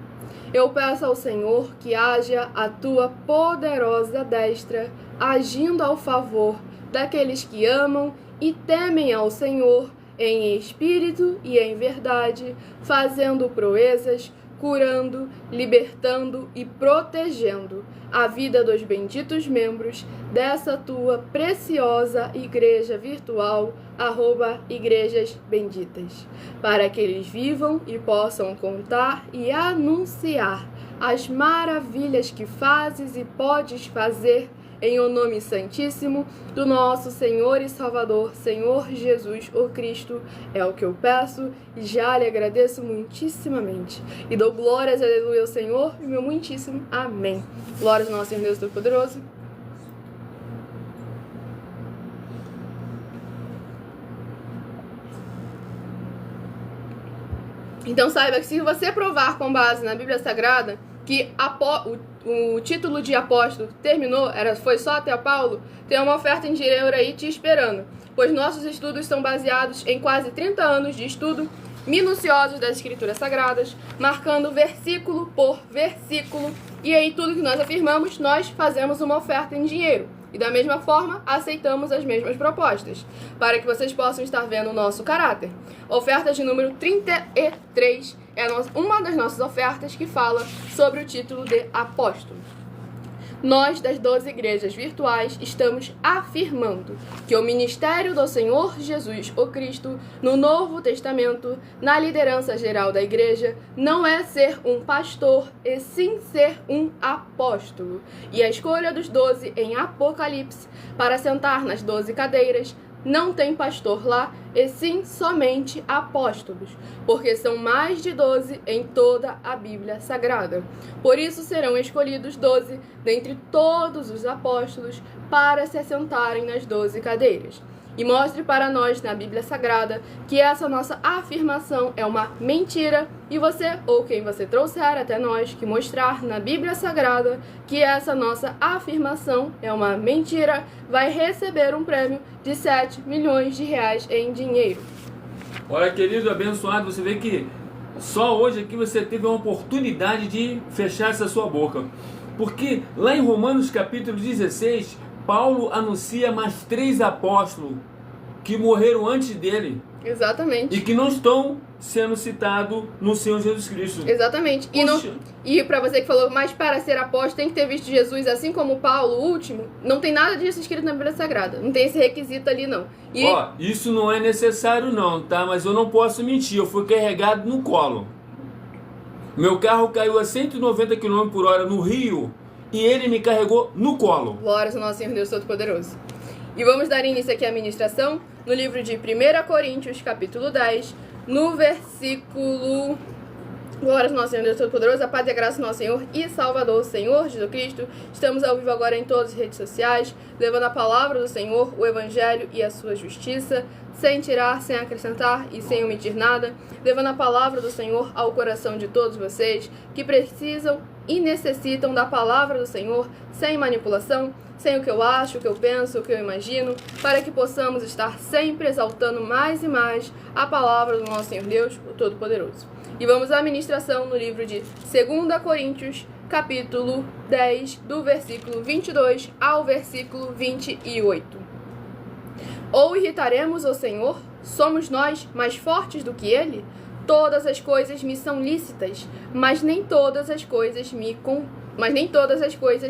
Eu peço ao Senhor que haja a tua poderosa destra, agindo ao favor daqueles que amam e temem ao Senhor em espírito e em verdade, fazendo proezas, curando, libertando e protegendo a vida dos benditos membros dessa tua preciosa igreja virtual, @Igrejas Benditas, para que eles vivam e possam contar e anunciar as maravilhas que fazes e podes fazer em o nome santíssimo do nosso Senhor e Salvador, Senhor Jesus, o Cristo, é o que eu peço e já lhe agradeço muitíssimamente. E dou glórias, aleluia, ao Senhor e meu muitíssimo amém. Glórias ao nosso Senhor Deus Todo-Poderoso. Então saiba que se você provar com base na Bíblia Sagrada que o título de apóstolo terminou, foi só até Paulo, tem uma oferta em dinheiro aí te esperando, pois nossos estudos são baseados em quase 30 anos de estudo minuciosos das Escrituras Sagradas, marcando versículo por versículo, e aí tudo que nós afirmamos, nós fazemos uma oferta em dinheiro. E da mesma forma, aceitamos as mesmas propostas, para que vocês possam estar vendo o nosso caráter. Oferta de número 33 é uma das nossas ofertas que fala sobre o título de apóstolo. nós das 12 igrejas virtuais estamos afirmando que o ministério do Senhor Jesus, o Cristo, no Novo Testamento, na liderança geral da igreja, não é ser um pastor, e sim ser um apóstolo. E a escolha dos 12 em Apocalipse para sentar nas 12 cadeiras não tem pastor lá, e sim somente apóstolos, porque são mais de 12 em toda a Bíblia Sagrada. Por isso serão escolhidos 12 dentre todos os apóstolos para se assentarem nas 12 cadeiras. E mostre para nós na Bíblia Sagrada que essa nossa afirmação é uma mentira, e você, ou quem você trouxer até nós, que mostrar na Bíblia Sagrada que essa nossa afirmação é uma mentira, vai receber um prêmio de 7 milhões de reais em dinheiro. Olha, querido abençoado, você vê que só hoje aqui você teve uma oportunidade de fechar essa sua boca. Porque lá em Romanos capítulo 16, Paulo anuncia mais 3 apóstolos que morreram antes dele. Exatamente. E que não estão sendo citados no Senhor Jesus Cristo. Exatamente. E para você que falou, mas para ser apóstolo tem que ter visto Jesus, assim como Paulo, o último, não tem nada disso escrito na Bíblia Sagrada. Não tem esse requisito ali, não. E... Ó, isso não é necessário não, tá? Mas eu não posso mentir, eu fui carregado no colo. Meu carro caiu a 190 km por hora no Rio e ele me carregou no colo. Glórias ao nosso Senhor Deus Todo-Poderoso. E vamos dar início aqui à ministração no livro de 1 Coríntios, capítulo 10, no versículo... Glórias ao nosso Senhor Deus Todo-Poderoso, a paz e a graça do nosso Senhor e Salvador, Senhor Jesus Cristo. Estamos ao vivo agora em todas as redes sociais, levando a palavra do Senhor, o Evangelho e a sua justiça, sem tirar, sem acrescentar e sem omitir nada, levando a palavra do Senhor ao coração de todos vocês que precisam e necessitam da palavra do Senhor, sem manipulação, sem o que eu acho, o que eu penso, o que eu imagino, para que possamos estar sempre exaltando mais e mais a palavra do nosso Senhor Deus, o Todo-Poderoso. E vamos à ministração no livro de 2 Coríntios, capítulo 10, do versículo 22 ao versículo 28. Ou irritaremos o Senhor? Somos nós mais fortes do que Ele? Todas as coisas me são lícitas, mas nem todas as coisas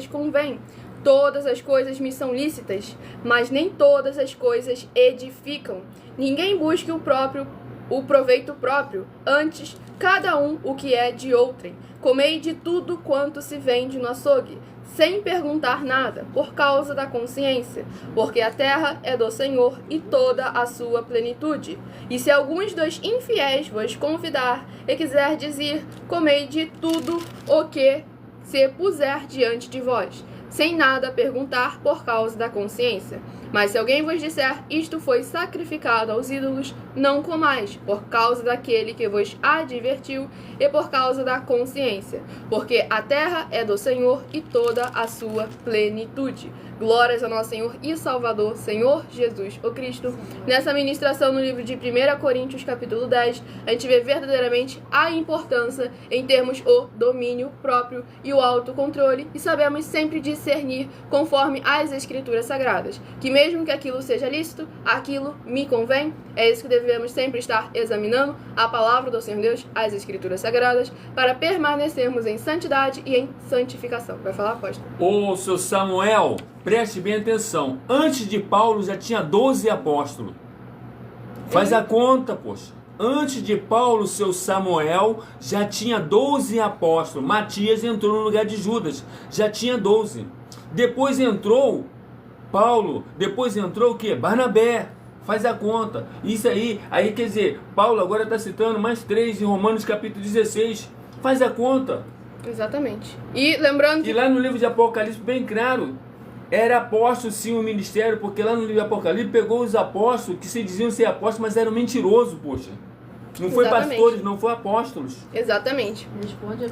convêm. Todas as coisas me são lícitas, mas nem todas as coisas edificam. Ninguém busque o proveito próprio, antes cada um o que é de outrem. Comei de tudo quanto se vende no açougue, sem perguntar nada, por causa da consciência, porque a terra é do Senhor e toda a sua plenitude. E se alguns dos infiéis vos convidar e quiser dizer, comei de tudo o que se puser diante de vós, sem nada perguntar por causa da consciência. Mas se alguém vos disser, isto foi sacrificado aos ídolos, não comais, por causa daquele que vos advertiu e por causa da consciência, porque a terra é do Senhor e toda a sua plenitude. Glórias ao nosso Senhor e Salvador, Senhor Jesus, o Cristo. Nessa ministração no livro de 1 Coríntios, capítulo 10, a gente vê verdadeiramente a importância em termos o domínio próprio e o autocontrole, e sabemos sempre discernir conforme as Escrituras Sagradas, que mesmo que aquilo seja lícito, aquilo me convém. É isso que devemos sempre estar examinando, a palavra do Senhor Deus, as Escrituras Sagradas, para permanecermos em santidade e em santificação. Vai falar, apóstolo? Ô, seu Samuel, preste bem atenção. Antes de Paulo já tinha 12 apóstolos. Faz a conta, poxa. Antes de Paulo, seu Samuel, já tinha 12 apóstolos. Matias entrou no lugar de Judas. Já tinha 12. Depois entrou Paulo. Depois entrou o quê? Barnabé. Faz a conta. Isso aí quer dizer, Paulo agora está citando mais 3 em Romanos capítulo 16. Faz a conta. Exatamente. E lembrando que... E lá no livro de Apocalipse, bem claro, era apóstolo sim o ministério, porque lá no livro de Apocalipse pegou os apóstolos que se diziam ser apóstolos, mas eram mentirosos, poxa. Não foi pastores, não foi apóstolos. Exatamente.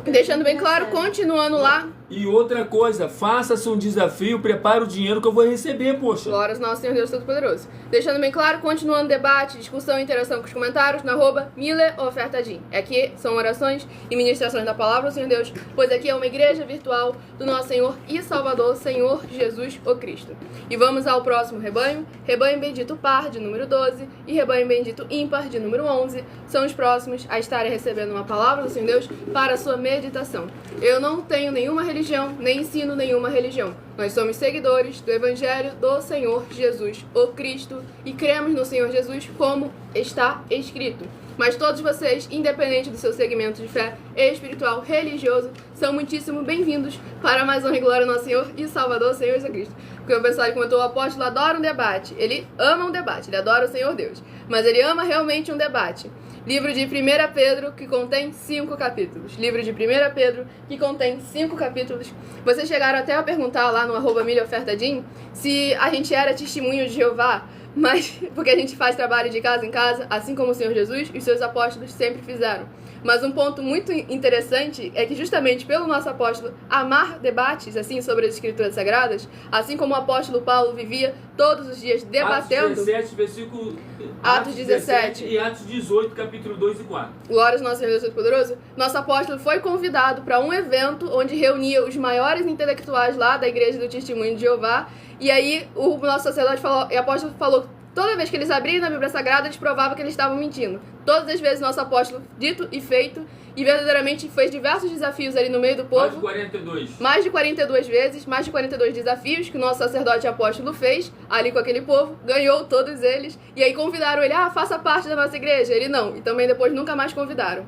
Deixando bem claro, continuando lá. E outra coisa, faça-se um desafio, prepare o dinheiro que eu vou receber, poxa. Glórias ao nosso Senhor Deus Todo-Poderoso. Deixando bem claro, continuando o debate, discussão e interação com os comentários, na @MileOfertadim. Aqui são orações e ministrações da palavra do Senhor Deus, pois aqui é uma igreja virtual do nosso Senhor e Salvador, Senhor Jesus, o Cristo. E vamos ao próximo rebanho. Rebanho bendito par, de número 12, e rebanho bendito ímpar, de número 11. são os próximos a estarem recebendo uma palavra do Senhor Deus para a sua meditação. Eu não tenho nenhuma religião, nem ensino nenhuma religião. Nós somos seguidores do Evangelho do Senhor Jesus, o Cristo, e cremos no Senhor Jesus como está escrito. Mas todos vocês, independente do seu segmento de fé espiritual, religioso, são muitíssimo bem-vindos para mais honra e glória ao nosso Senhor e Salvador, Senhor Jesus Cristo. Porque o pessoal que comentou, o apóstolo adora um debate. Ele ama um debate, ele adora o Senhor Deus. Mas ele ama realmente um debate. Livro de 1 Pedro, que contém 5 capítulos. Livro de 1 Pedro, que contém 5 capítulos. Vocês chegaram até a perguntar lá no @milhaofertadim se a gente era testemunho de Jeová. Mas, porque a gente faz trabalho de casa em casa, assim como o Senhor Jesus e os seus apóstolos sempre fizeram. Mas um ponto muito interessante é que justamente pelo nosso apóstolo amar debates assim sobre as escrituras sagradas, assim como o apóstolo Paulo vivia todos os dias debatendo... Atos 17, versículo... Atos 17 e Atos 18, capítulo 2 e 4. Glórias ao nosso Senhor Deus Todo-Poderoso. Nosso apóstolo foi convidado para um evento onde reunia os maiores intelectuais lá da Igreja do Testemunho de Jeová. E aí o nosso sacerdote falou, e o apóstolo falou, toda vez que eles abriam na Bíblia Sagrada, eles provavam que eles estavam mentindo. Todas as vezes nosso apóstolo dito e feito, e verdadeiramente fez diversos desafios ali no meio do povo. Mais de 42. Mais de 42 vezes, mais de 42 desafios que o nosso sacerdote apóstolo fez ali com aquele povo, ganhou todos eles, e aí convidaram ele, faça parte da nossa igreja. Ele não, e também depois nunca mais convidaram.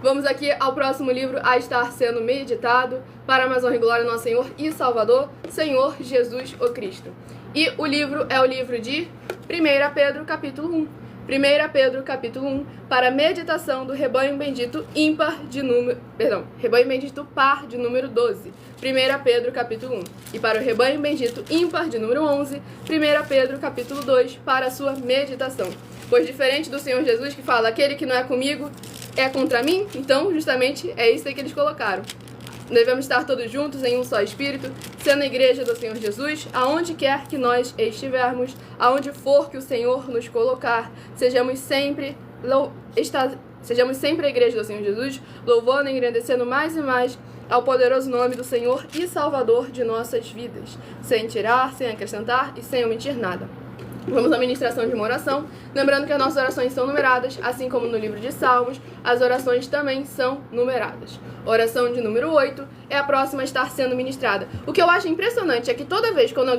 Vamos aqui ao próximo livro a estar sendo meditado, para mais honra e glória ao nosso Senhor e Salvador, Senhor Jesus o Cristo. E o livro é o livro de 1 Pedro, capítulo 1. 1 Pedro, capítulo 1, para a meditação do rebanho bendito rebanho bendito par de número 12. 1 Pedro, capítulo 1. E para o rebanho bendito ímpar de número 11, 1 Pedro, capítulo 2, para a sua meditação. Pois diferente do Senhor Jesus, que fala, aquele que não é comigo é contra mim, então justamente é isso aí que eles colocaram. Devemos estar todos juntos em um só Espírito, sendo a igreja do Senhor Jesus, aonde quer que nós estivermos, aonde for que o Senhor nos colocar, sejamos sempre a igreja do Senhor Jesus, louvando e engrandecendo mais e mais ao poderoso nome do Senhor e Salvador de nossas vidas, sem tirar, sem acrescentar e sem omitir nada. Vamos à ministração de uma oração, lembrando que as nossas orações são numeradas, assim como no livro de Salmos, as orações também são numeradas. Oração de número 8 é a próxima a estar sendo ministrada. O que eu acho impressionante é que toda vez quando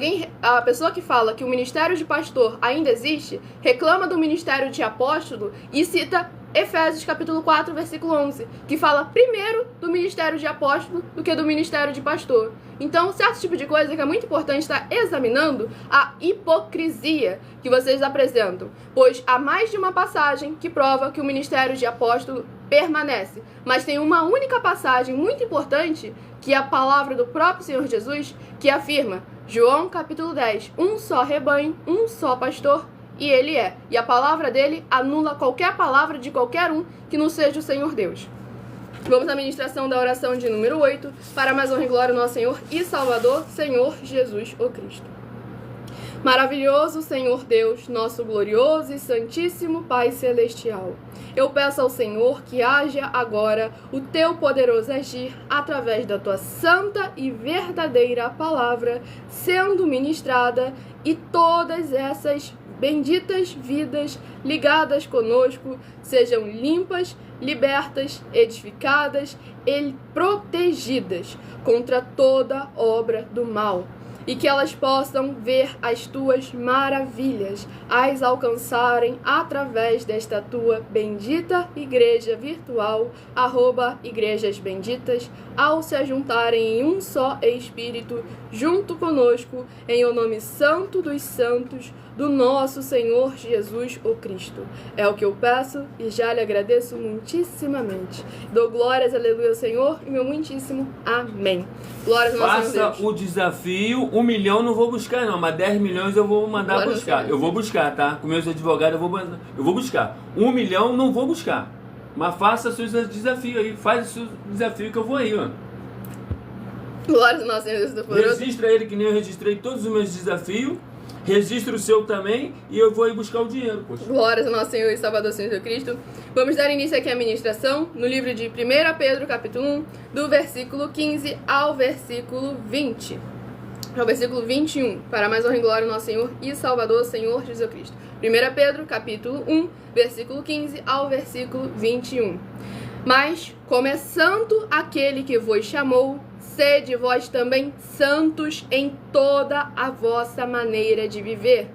a pessoa que fala que o ministério de pastor ainda existe, reclama do ministério de apóstolo e cita Efésios capítulo 4, versículo 11, que fala primeiro do ministério de apóstolo do que do ministério de pastor. Então, certo tipo de coisa que é muito importante estar examinando a hipocrisia que vocês apresentam, pois há mais de uma passagem que prova que o ministério de apóstolo permanece, mas tem uma única passagem muito importante, que é a palavra do próprio Senhor Jesus, que afirma, João capítulo 10, um só rebanho, um só pastor, e ele é. E a palavra dele anula qualquer palavra de qualquer um que não seja o Senhor Deus. Vamos à ministração da oração de número 8, para mais honra e glória ao nosso Senhor e Salvador, Senhor Jesus o Cristo. Maravilhoso Senhor Deus, nosso glorioso e santíssimo Pai Celestial, eu peço ao Senhor que haja agora o teu poderoso agir através da tua santa e verdadeira palavra sendo ministrada e todas essas benditas vidas ligadas conosco sejam limpas, libertas, edificadas e protegidas contra toda obra do mal. E que elas possam ver as tuas maravilhas, as alcançarem através desta tua bendita igreja virtual, @igrejas benditas, ao se ajuntarem em um só Espírito, junto conosco, em o nome santo dos santos, do nosso Senhor Jesus o Cristo. É o que eu peço e já lhe agradeço muitíssimamente. Dou glórias, aleluia, ao Senhor e meu muitíssimo amém. Glórias ao nosso Senhor Deus. Faça o desafio, 1 milhão não vou buscar não, mas 10 milhões eu vou mandar Glórias buscar. Eu vou buscar, tá? Com meus advogados eu vou buscar. 1 milhão não vou buscar, mas faça seus desafios aí, faz o seu desafio que eu vou aí, ó. Glórias ao nosso Senhor Deus Todo-Poderoso. Registra ele que nem eu registrei todos os meus desafios. Registra o seu também e eu vou ir buscar o dinheiro, poxa. Glórias ao nosso Senhor e Salvador Senhor Jesus Cristo. Vamos dar início aqui à ministração no livro de 1 Pedro, capítulo 1, do versículo 15 ao versículo 20. Ao versículo 21, para mais honra e glória ao nosso Senhor e Salvador, Senhor Jesus Cristo. 1 Pedro, capítulo 1, versículo 15 ao versículo 21. Mas, como é santo aquele que vos chamou, sede vós também santos em toda a vossa maneira de viver.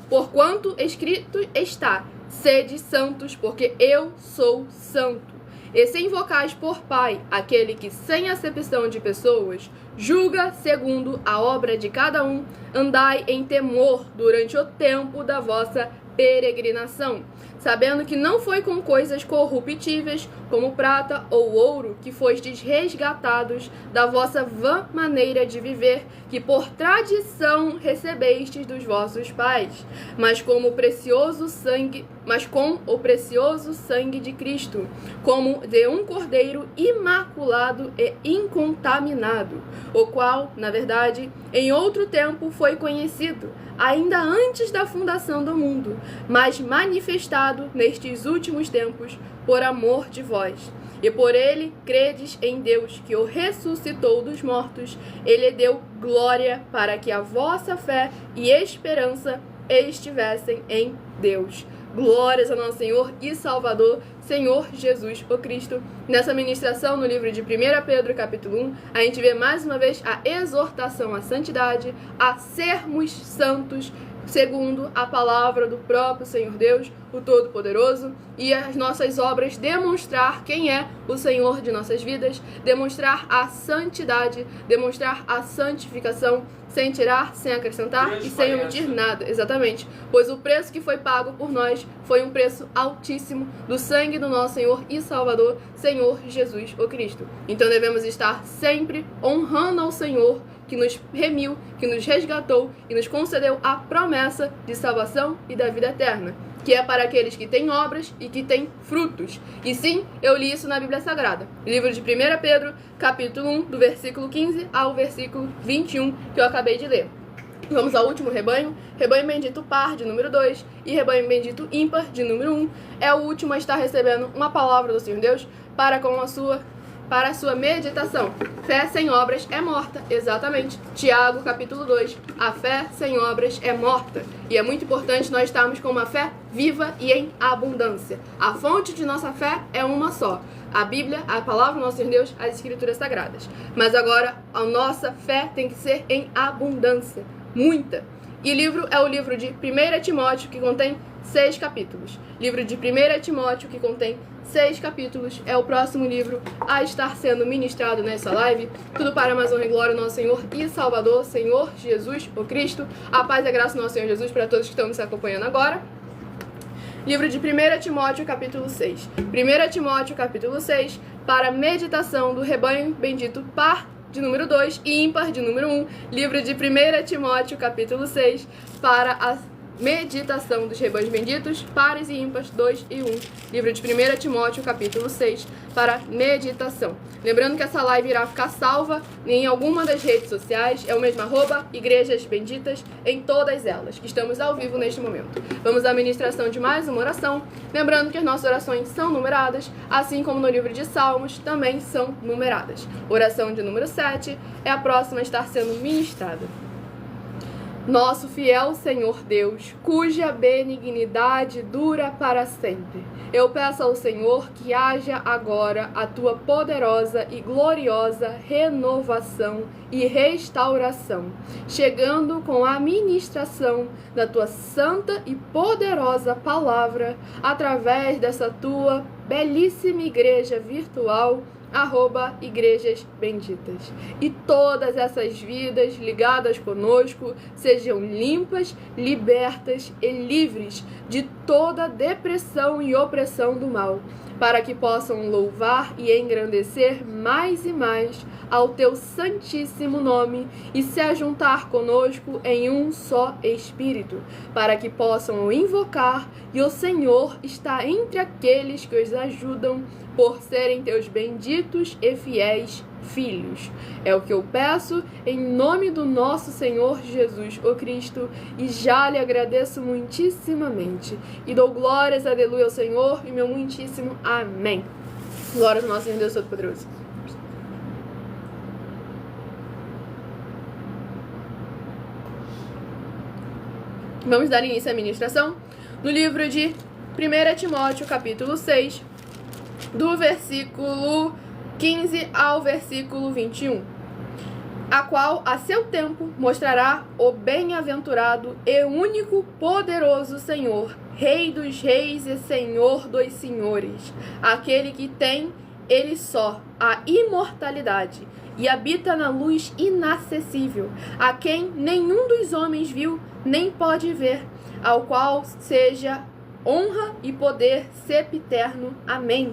Porquanto escrito está, sede santos, porque eu sou santo. E se invocais por Pai aquele que, sem acepção de pessoas, julga segundo a obra de cada um, andai em temor durante o tempo da vossa peregrinação, sabendo que não foi com coisas corruptíveis, como prata ou ouro, que fostes resgatados da vossa vã maneira de viver, que por tradição recebestes dos vossos pais, mas com o precioso sangue de Cristo, como de um cordeiro imaculado e incontaminado, o qual, na verdade, em outro tempo foi conhecido, ainda antes da fundação do mundo, mas manifestado nestes últimos tempos por amor de vós. E por ele credes em Deus, que o ressuscitou dos mortos. Ele deu glória para que a vossa fé e esperança estivessem em Deus. Glórias ao nosso Senhor e Salvador, Senhor Jesus, o Cristo. Nessa ministração, no livro de 1 Pedro, capítulo 1, a gente vê mais uma vez a exortação à santidade, a sermos santos, segundo a palavra do próprio Senhor Deus, o Todo-Poderoso, e as nossas obras demonstrar quem é o Senhor de nossas vidas, demonstrar a santidade, demonstrar a santificação, sem tirar, sem acrescentar e sem omitir nada. Exatamente. Pois o preço que foi pago por nós foi um preço altíssimo do sangue do nosso Senhor e Salvador, Senhor Jesus, o Cristo. Então devemos estar sempre honrando ao Senhor, que nos remiu, que nos resgatou e nos concedeu a promessa de salvação e da vida eterna, que é para aqueles que têm obras e que têm frutos. E sim, eu li isso na Bíblia Sagrada. Livro de 1 Pedro, capítulo 1, do versículo 15 ao versículo 21, que eu acabei de ler. Vamos ao último rebanho. Rebanho bendito par, de número 2, e rebanho bendito ímpar, de número 1. É o último a estar recebendo uma palavra do Senhor Deus para a sua meditação. Fé sem obras é morta. Exatamente. Tiago, capítulo 2. A fé sem obras é morta. E é muito importante nós estarmos com uma fé viva e em abundância. A fonte de nossa fé é uma só. A Bíblia, a palavra do nosso Senhor Deus, as Escrituras Sagradas. Mas agora, a nossa fé tem que ser em abundância. Muita. E livro é o livro de 1 Timóteo, que contém 6 capítulos. Livro de 1 Timóteo, que contém 6 capítulos, é o próximo livro a estar sendo ministrado nessa live. Tudo para mais honra e glória ao nosso Senhor e Salvador, Senhor Jesus, o Cristo. A paz e a graça do nosso Senhor Jesus para todos que estão nos acompanhando agora. Livro de 1 Timóteo, capítulo 6. 1 Timóteo, capítulo 6, para meditação do rebanho bendito par, de número 2, e ímpar, de número 1. Livro de 1 Timóteo, capítulo 6, para a meditação dos rebanhos benditos, pares e ímpares, 2 e 1. Livro de 1 Timóteo, capítulo 6, para meditação. Lembrando que essa live irá ficar salva em alguma das redes sociais, é o mesmo @igrejas benditas, em todas elas, que estamos ao vivo neste momento. Vamos à ministração de mais uma oração, lembrando que as nossas orações são numeradas, assim como no livro de Salmos também são numeradas. Oração de número 7 é a próxima a estar sendo ministrada. Nosso fiel Senhor Deus, cuja benignidade dura para sempre, eu peço ao Senhor que haja agora a tua poderosa e gloriosa renovação e restauração, chegando com a ministração da tua santa e poderosa palavra, através dessa tua belíssima igreja virtual, @igrejas benditas. E todas essas vidas ligadas conosco sejam limpas, libertas e livres de toda depressão e opressão do mal, para que possam louvar e engrandecer mais e mais ao teu santíssimo nome e se ajuntar conosco em um só Espírito, para que possam o invocar, e o Senhor está entre aqueles que os ajudam, por serem teus benditos e fiéis filhos. É o que eu peço em nome do nosso Senhor Jesus, o Cristo, e já lhe agradeço muitíssimamente. E dou glórias, aleluia, ao Senhor, e meu muitíssimo amém. Glória ao nosso Senhor Deus Todo-Poderoso. Vamos dar início à ministração no livro de 1 Timóteo, capítulo 6, do versículo 15 ao versículo 21, a qual a seu tempo mostrará o bem-aventurado e único poderoso Senhor, Rei dos reis e Senhor dos senhores, aquele que tem ele só a imortalidade e habita na luz inacessível, a quem nenhum dos homens viu nem pode ver, ao qual seja honra e poder sempiterno. Amém.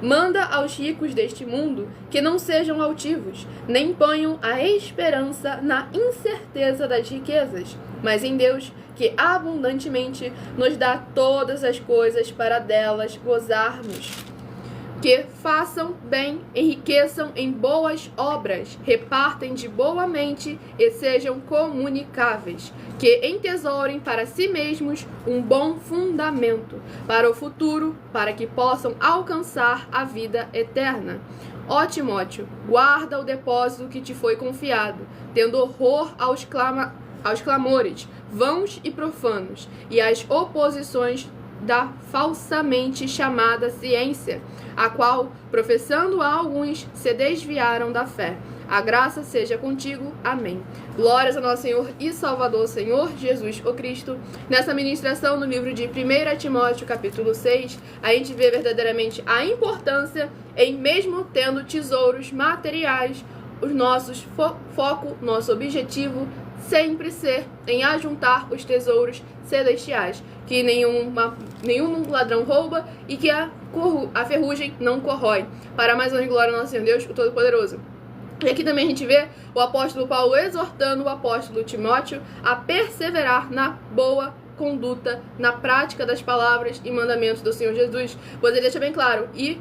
Manda aos ricos deste mundo que não sejam altivos, nem ponham a esperança na incerteza das riquezas, mas em Deus, que abundantemente nos dá todas as coisas para delas gozarmos. Que façam bem, enriqueçam em boas obras, repartem de boa mente e sejam comunicáveis, que entesourem para si mesmos um bom fundamento para o futuro, para que possam alcançar a vida eterna. Ó Timóteo, guarda o depósito que te foi confiado, tendo horror aos clamores, vãos e profanos, e às oposições da falsamente chamada ciência, a qual, professando a alguns, se desviaram da fé. A graça seja contigo. Amém. Glórias ao nosso Senhor e Salvador, Senhor Jesus, o Cristo. Nessa ministração no livro de 1 Timóteo, capítulo 6, a gente vê verdadeiramente a importância em, mesmo tendo tesouros materiais, os nossos foco, nosso objetivo, sempre ser em ajuntar os tesouros celestiais, que nenhum ladrão rouba e que a ferrugem não corrói. Para mais honra e glória ao nosso Senhor Deus, o Todo-Poderoso. E aqui também a gente vê o apóstolo Paulo exortando o apóstolo Timóteo a perseverar na boa conduta, na prática das palavras e mandamentos do Senhor Jesus, pois ele deixa bem claro, e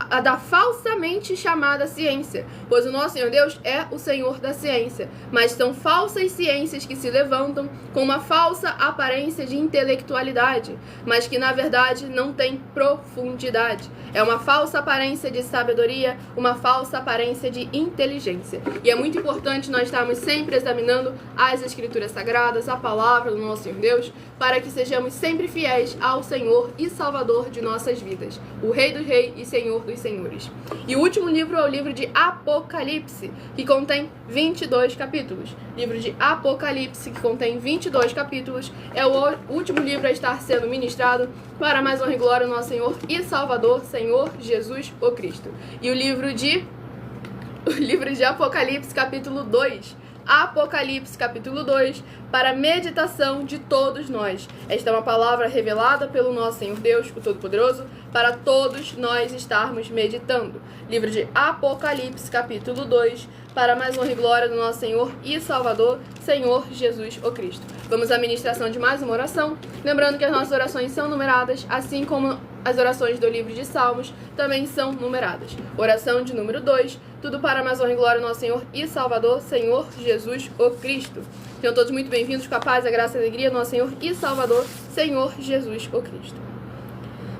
a da falsamente chamada ciência, pois o nosso Senhor Deus é o Senhor da ciência, mas são falsas ciências que se levantam com uma falsa aparência de intelectualidade, mas que na verdade não tem profundidade. É uma falsa aparência de sabedoria, uma falsa aparência de inteligência. E é muito importante nós estarmos sempre examinando as Escrituras Sagradas, a palavra do nosso Senhor Deus, para que sejamos sempre fiéis ao Senhor e Salvador de nossas vidas, o Rei dos Reis e Senhor dos Senhores. E o último livro é o livro de Apocalipse, que contém 22 capítulos. Livro de Apocalipse, que contém 22 capítulos, é o último livro a estar sendo ministrado para mais honra e glória ao nosso Senhor e Salvador, Senhor Jesus, o Cristo. E o livro de Apocalipse, capítulo 2. Apocalipse, capítulo 2, para a meditação de todos nós. Esta é uma palavra revelada pelo nosso Senhor Deus, o Todo-Poderoso, para todos nós estarmos meditando. Livro de Apocalipse, capítulo 2, para mais honra e glória do nosso Senhor e Salvador, Senhor Jesus, o Cristo. Vamos à ministração de mais uma oração, lembrando que as nossas orações são numeradas, assim como as orações do livro de Salmos também são numeradas. Oração de número 2, tudo para mais honra e glória do nosso Senhor e Salvador, Senhor Jesus, o Cristo. Sejam todos muito bem-vindos com a paz, a graça e a alegria do nosso Senhor e Salvador, Senhor Jesus, o Cristo.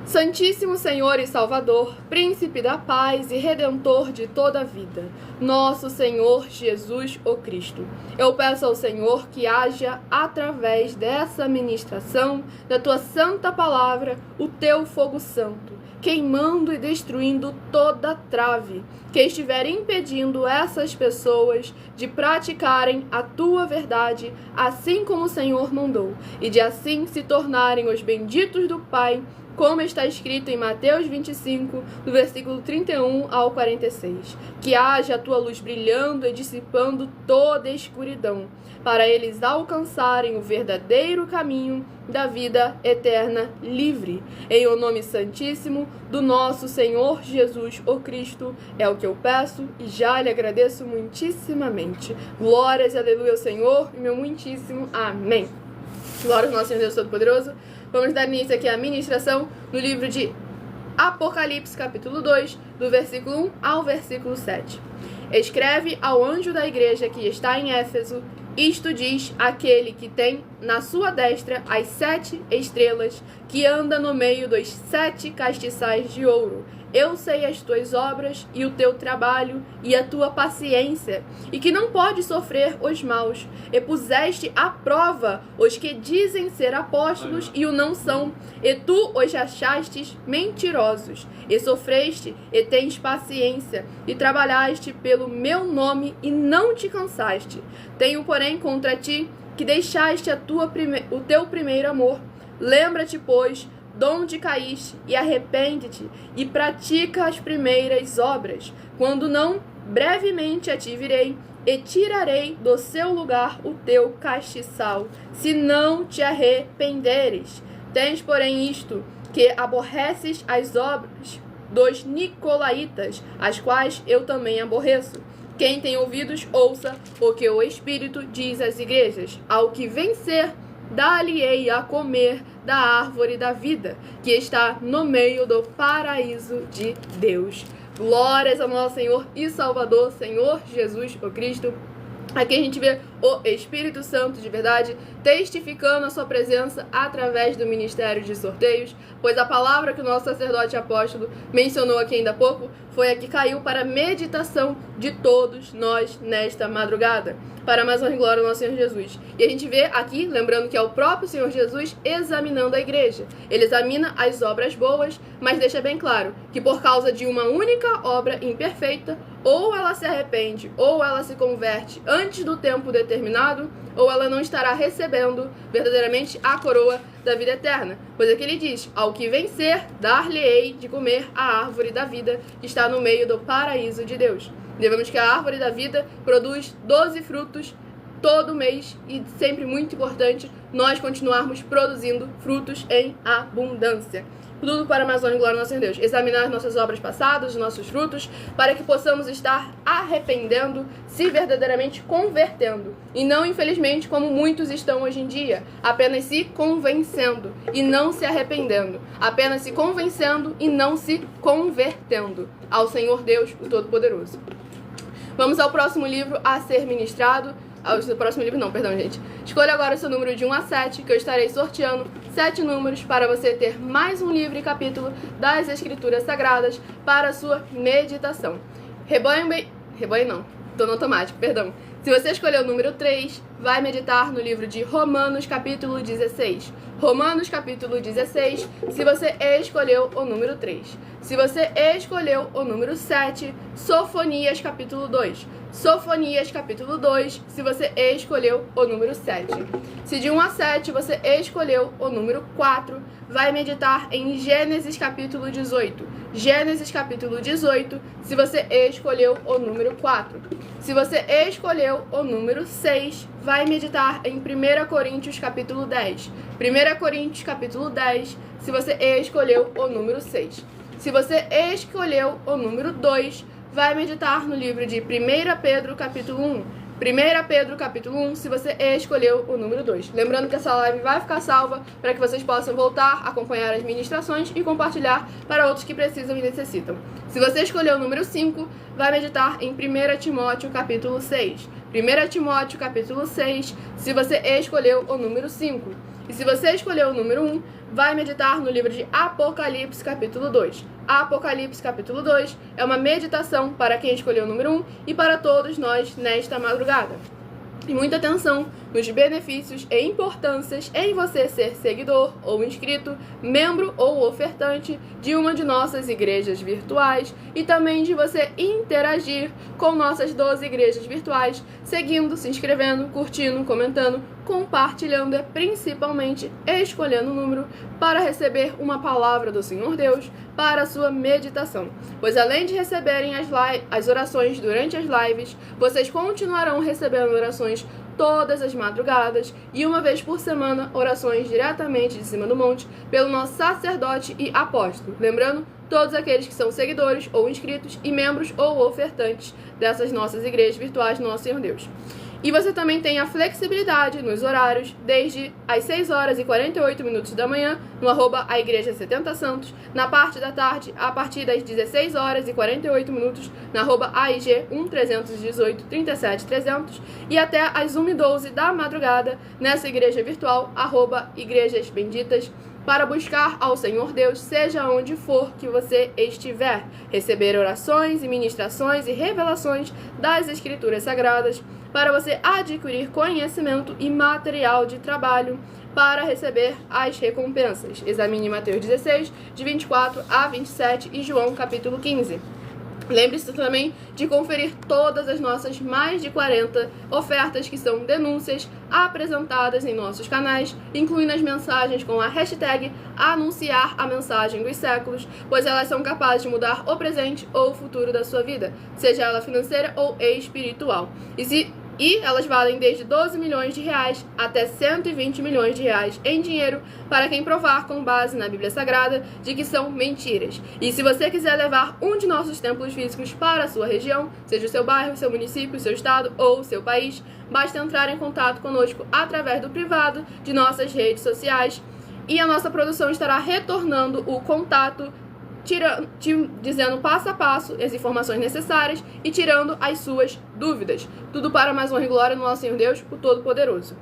Santíssimo Senhor e Salvador, Príncipe da paz e Redentor de toda a vida, nosso Senhor Jesus, o Cristo, eu peço ao Senhor que haja, através dessa ministração, da Tua santa palavra, o Teu fogo santo, queimando e destruindo toda trave que estiver impedindo essas pessoas de praticarem a Tua verdade, assim como o Senhor mandou, e de assim se tornarem os benditos do Pai, como está escrito em Mateus 25, do versículo 31 ao 46. Que haja a Tua luz brilhando e dissipando toda a escuridão, para eles alcançarem o verdadeiro caminho da vida eterna livre. Em o nome santíssimo do nosso Senhor Jesus, o Cristo, é o que eu peço e já lhe agradeço muitíssimamente. Glórias e aleluia ao Senhor e meu muitíssimo amém. Glória ao nosso Senhor Deus Todo-Poderoso. Vamos dar início aqui à ministração no livro de Apocalipse, capítulo 2, do versículo 1 ao versículo 7. Escreve ao anjo da igreja que está em Éfeso, isto diz aquele que tem na sua destra as 7 estrelas, que anda no meio dos 7 castiçais de ouro. eu sei as tuas obras e o teu trabalho e a tua paciência, e que não podes sofrer os maus, e puseste à prova os que dizem ser apóstolos e o não são, e tu os achastes mentirosos, e sofreste e tens paciência, e trabalhaste pelo meu nome e não te cansaste. Tenho, porém, contra ti que deixaste o teu primeiro amor. Lembra-te, pois, de onde caíste, e arrepende-te, e pratica as primeiras obras. Quando não, brevemente a ti virei, e tirarei do seu lugar o teu castiçal, se não te arrependeres. Tens, porém, isto, que aborreces as obras dos nicolaítas, as quais eu também aborreço. Quem tem ouvidos, ouça o que o Espírito diz às igrejas. Ao que vencer, dar-lhe-ei a comer da árvore da vida, que está no meio do paraíso de Deus. Glórias ao nosso Senhor e Salvador, Senhor Jesus, o Cristo. Aqui a gente vê o Espírito Santo de verdade testificando a sua presença através do ministério de sorteios, pois a palavra que o nosso sacerdote apóstolo mencionou aqui ainda há pouco foi a que caiu para a meditação de todos nós nesta madrugada, para mais honra e glória ao nosso Senhor Jesus. E a gente vê aqui, lembrando que é o próprio Senhor Jesus examinando a igreja. Ele examina as obras boas, mas deixa bem claro que por causa de uma única obra imperfeita, ou ela se arrepende, ou ela se converte antes do tempo determinado, ou ela não estará recebendo verdadeiramente a coroa da vida eterna. Pois aqui ele diz, ao que vencer, dar-lhe-ei de comer a árvore da vida, que está no meio do paraíso de Deus. Devemos que a árvore da vida produz 12 frutos todo mês, e sempre muito importante nós continuarmos produzindo frutos em abundância. Tudo para mais honra e glória ao nosso Senhor Deus. Examinar nossas obras passadas, os nossos frutos, para que possamos estar arrependendo, se verdadeiramente convertendo. E não, infelizmente, como muitos estão hoje em dia, apenas se convencendo e não se arrependendo. Apenas se convencendo e não se convertendo ao Senhor Deus, o Todo-Poderoso. Vamos ao próximo livro a ser ministrado. Escolha agora o seu número de 1 a 7, que eu estarei sorteando 7 números para você ter mais um livro e capítulo das Escrituras Sagradas para a sua meditação. Tô no automático, perdão. Se você escolher o número 3, vai meditar no livro de Romanos, capítulo 16. Romanos, capítulo 16, se você escolheu o número 3. Se você escolheu o número 7, Sofonias, capítulo 2. Sofonias, capítulo 2, se você escolheu o número 7. Se de 1 a 7 você escolheu o número 4, vai meditar em Gênesis, capítulo 18. Gênesis, capítulo 18, se você escolheu o número 4. Se você escolheu o número 6, vai meditar em 1 Coríntios, capítulo 10. 1 Coríntios, capítulo 10, se você escolheu o número 6. Se você escolheu o número 2, vai meditar no livro de 1 Pedro, capítulo 1. 1 Pedro, capítulo 1, se você escolheu o número 2. Lembrando que essa live vai ficar salva para que vocês possam voltar, acompanhar as ministrações e compartilhar para outros que precisam e necessitam. Se você escolheu o número 5, vai meditar em 1 Timóteo, capítulo 6. 1 Timóteo, capítulo 6, se você escolheu o número 5. E se você escolheu o número 1, vai meditar no livro de Apocalipse, capítulo 2. Apocalipse, capítulo 2, é uma meditação para quem escolheu o número 1 e para todos nós nesta madrugada. E muita atenção nos benefícios e importâncias em você ser seguidor ou inscrito, membro ou ofertante de uma de nossas igrejas virtuais e também de você interagir com nossas 12 igrejas virtuais, seguindo, se inscrevendo, curtindo, comentando, compartilhando e principalmente escolhendo o número para receber uma palavra do Senhor Deus para a sua meditação. Pois além de receberem as orações durante as lives, vocês continuarão recebendo orações todas as madrugadas e uma vez por semana orações diretamente de cima do monte pelo nosso sacerdote e apóstolo. Lembrando, todos aqueles que são seguidores ou inscritos e membros ou ofertantes dessas nossas igrejas virtuais do nosso Senhor Deus. E você também tem a flexibilidade nos horários, desde as 6 horas e 48 minutos da manhã, no @a Igreja 70 Santos, na parte da tarde, a partir das 16 horas e 48 minutos, na @AIG 1318 37 300, e até as 1h12 da madrugada, nessa igreja virtual, @Igrejas Benditas para buscar ao Senhor Deus, seja onde for que você estiver, receber orações e ministrações e revelações das Escrituras Sagradas, para você adquirir conhecimento e material de trabalho para receber as recompensas. Examine Mateus 16, de 24 a 27 e João capítulo 15. Lembre-se também de conferir todas as nossas mais de 40 ofertas que são denúncias apresentadas em nossos canais, incluindo as mensagens com a hashtag Anunciar a Mensagem dos Séculos, pois elas são capazes de mudar o presente ou o futuro da sua vida, seja ela financeira ou espiritual. E elas valem desde 12 milhões de reais até 120 milhões de reais em dinheiro para quem provar com base na Bíblia Sagrada de que são mentiras. E se você quiser levar um de nossos templos físicos para a sua região, seja o seu bairro, seu município, seu estado ou seu país, basta entrar em contato conosco através do privado de nossas redes sociais e a nossa produção estará retornando o contato, dizendo passo a passo as informações necessárias e tirando as suas dúvidas. Tudo para mais honra e glória no nosso Senhor Deus, o Todo-Poderoso.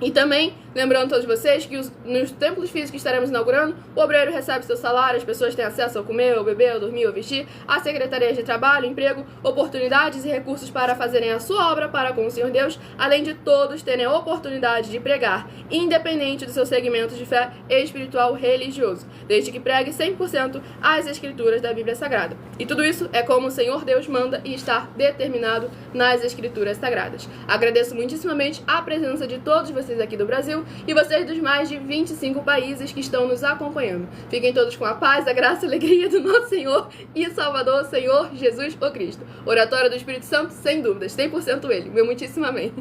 E também, lembrando a todos vocês que nos templos físicos que estaremos inaugurando, o obreiro recebe seu salário, as pessoas têm acesso ao comer, ao beber, ao dormir, ao vestir, a secretarias de trabalho, emprego, oportunidades e recursos para fazerem a sua obra para com o Senhor Deus, além de todos terem a oportunidade de pregar, independente do seu segmento de fé espiritual religioso, desde que pregue 100% as escrituras da Bíblia Sagrada. E tudo isso é como o Senhor Deus manda e está determinado nas escrituras sagradas. Agradeço muitíssimamente a presença de todos vocês aqui do Brasil e vocês dos mais de 25 países que estão nos acompanhando. Fiquem todos com a paz, a graça e a alegria do nosso Senhor e Salvador, Senhor Jesus o Cristo. Oratória do Espírito Santo, sem dúvidas, 100% Ele. Meu muitíssimo amém.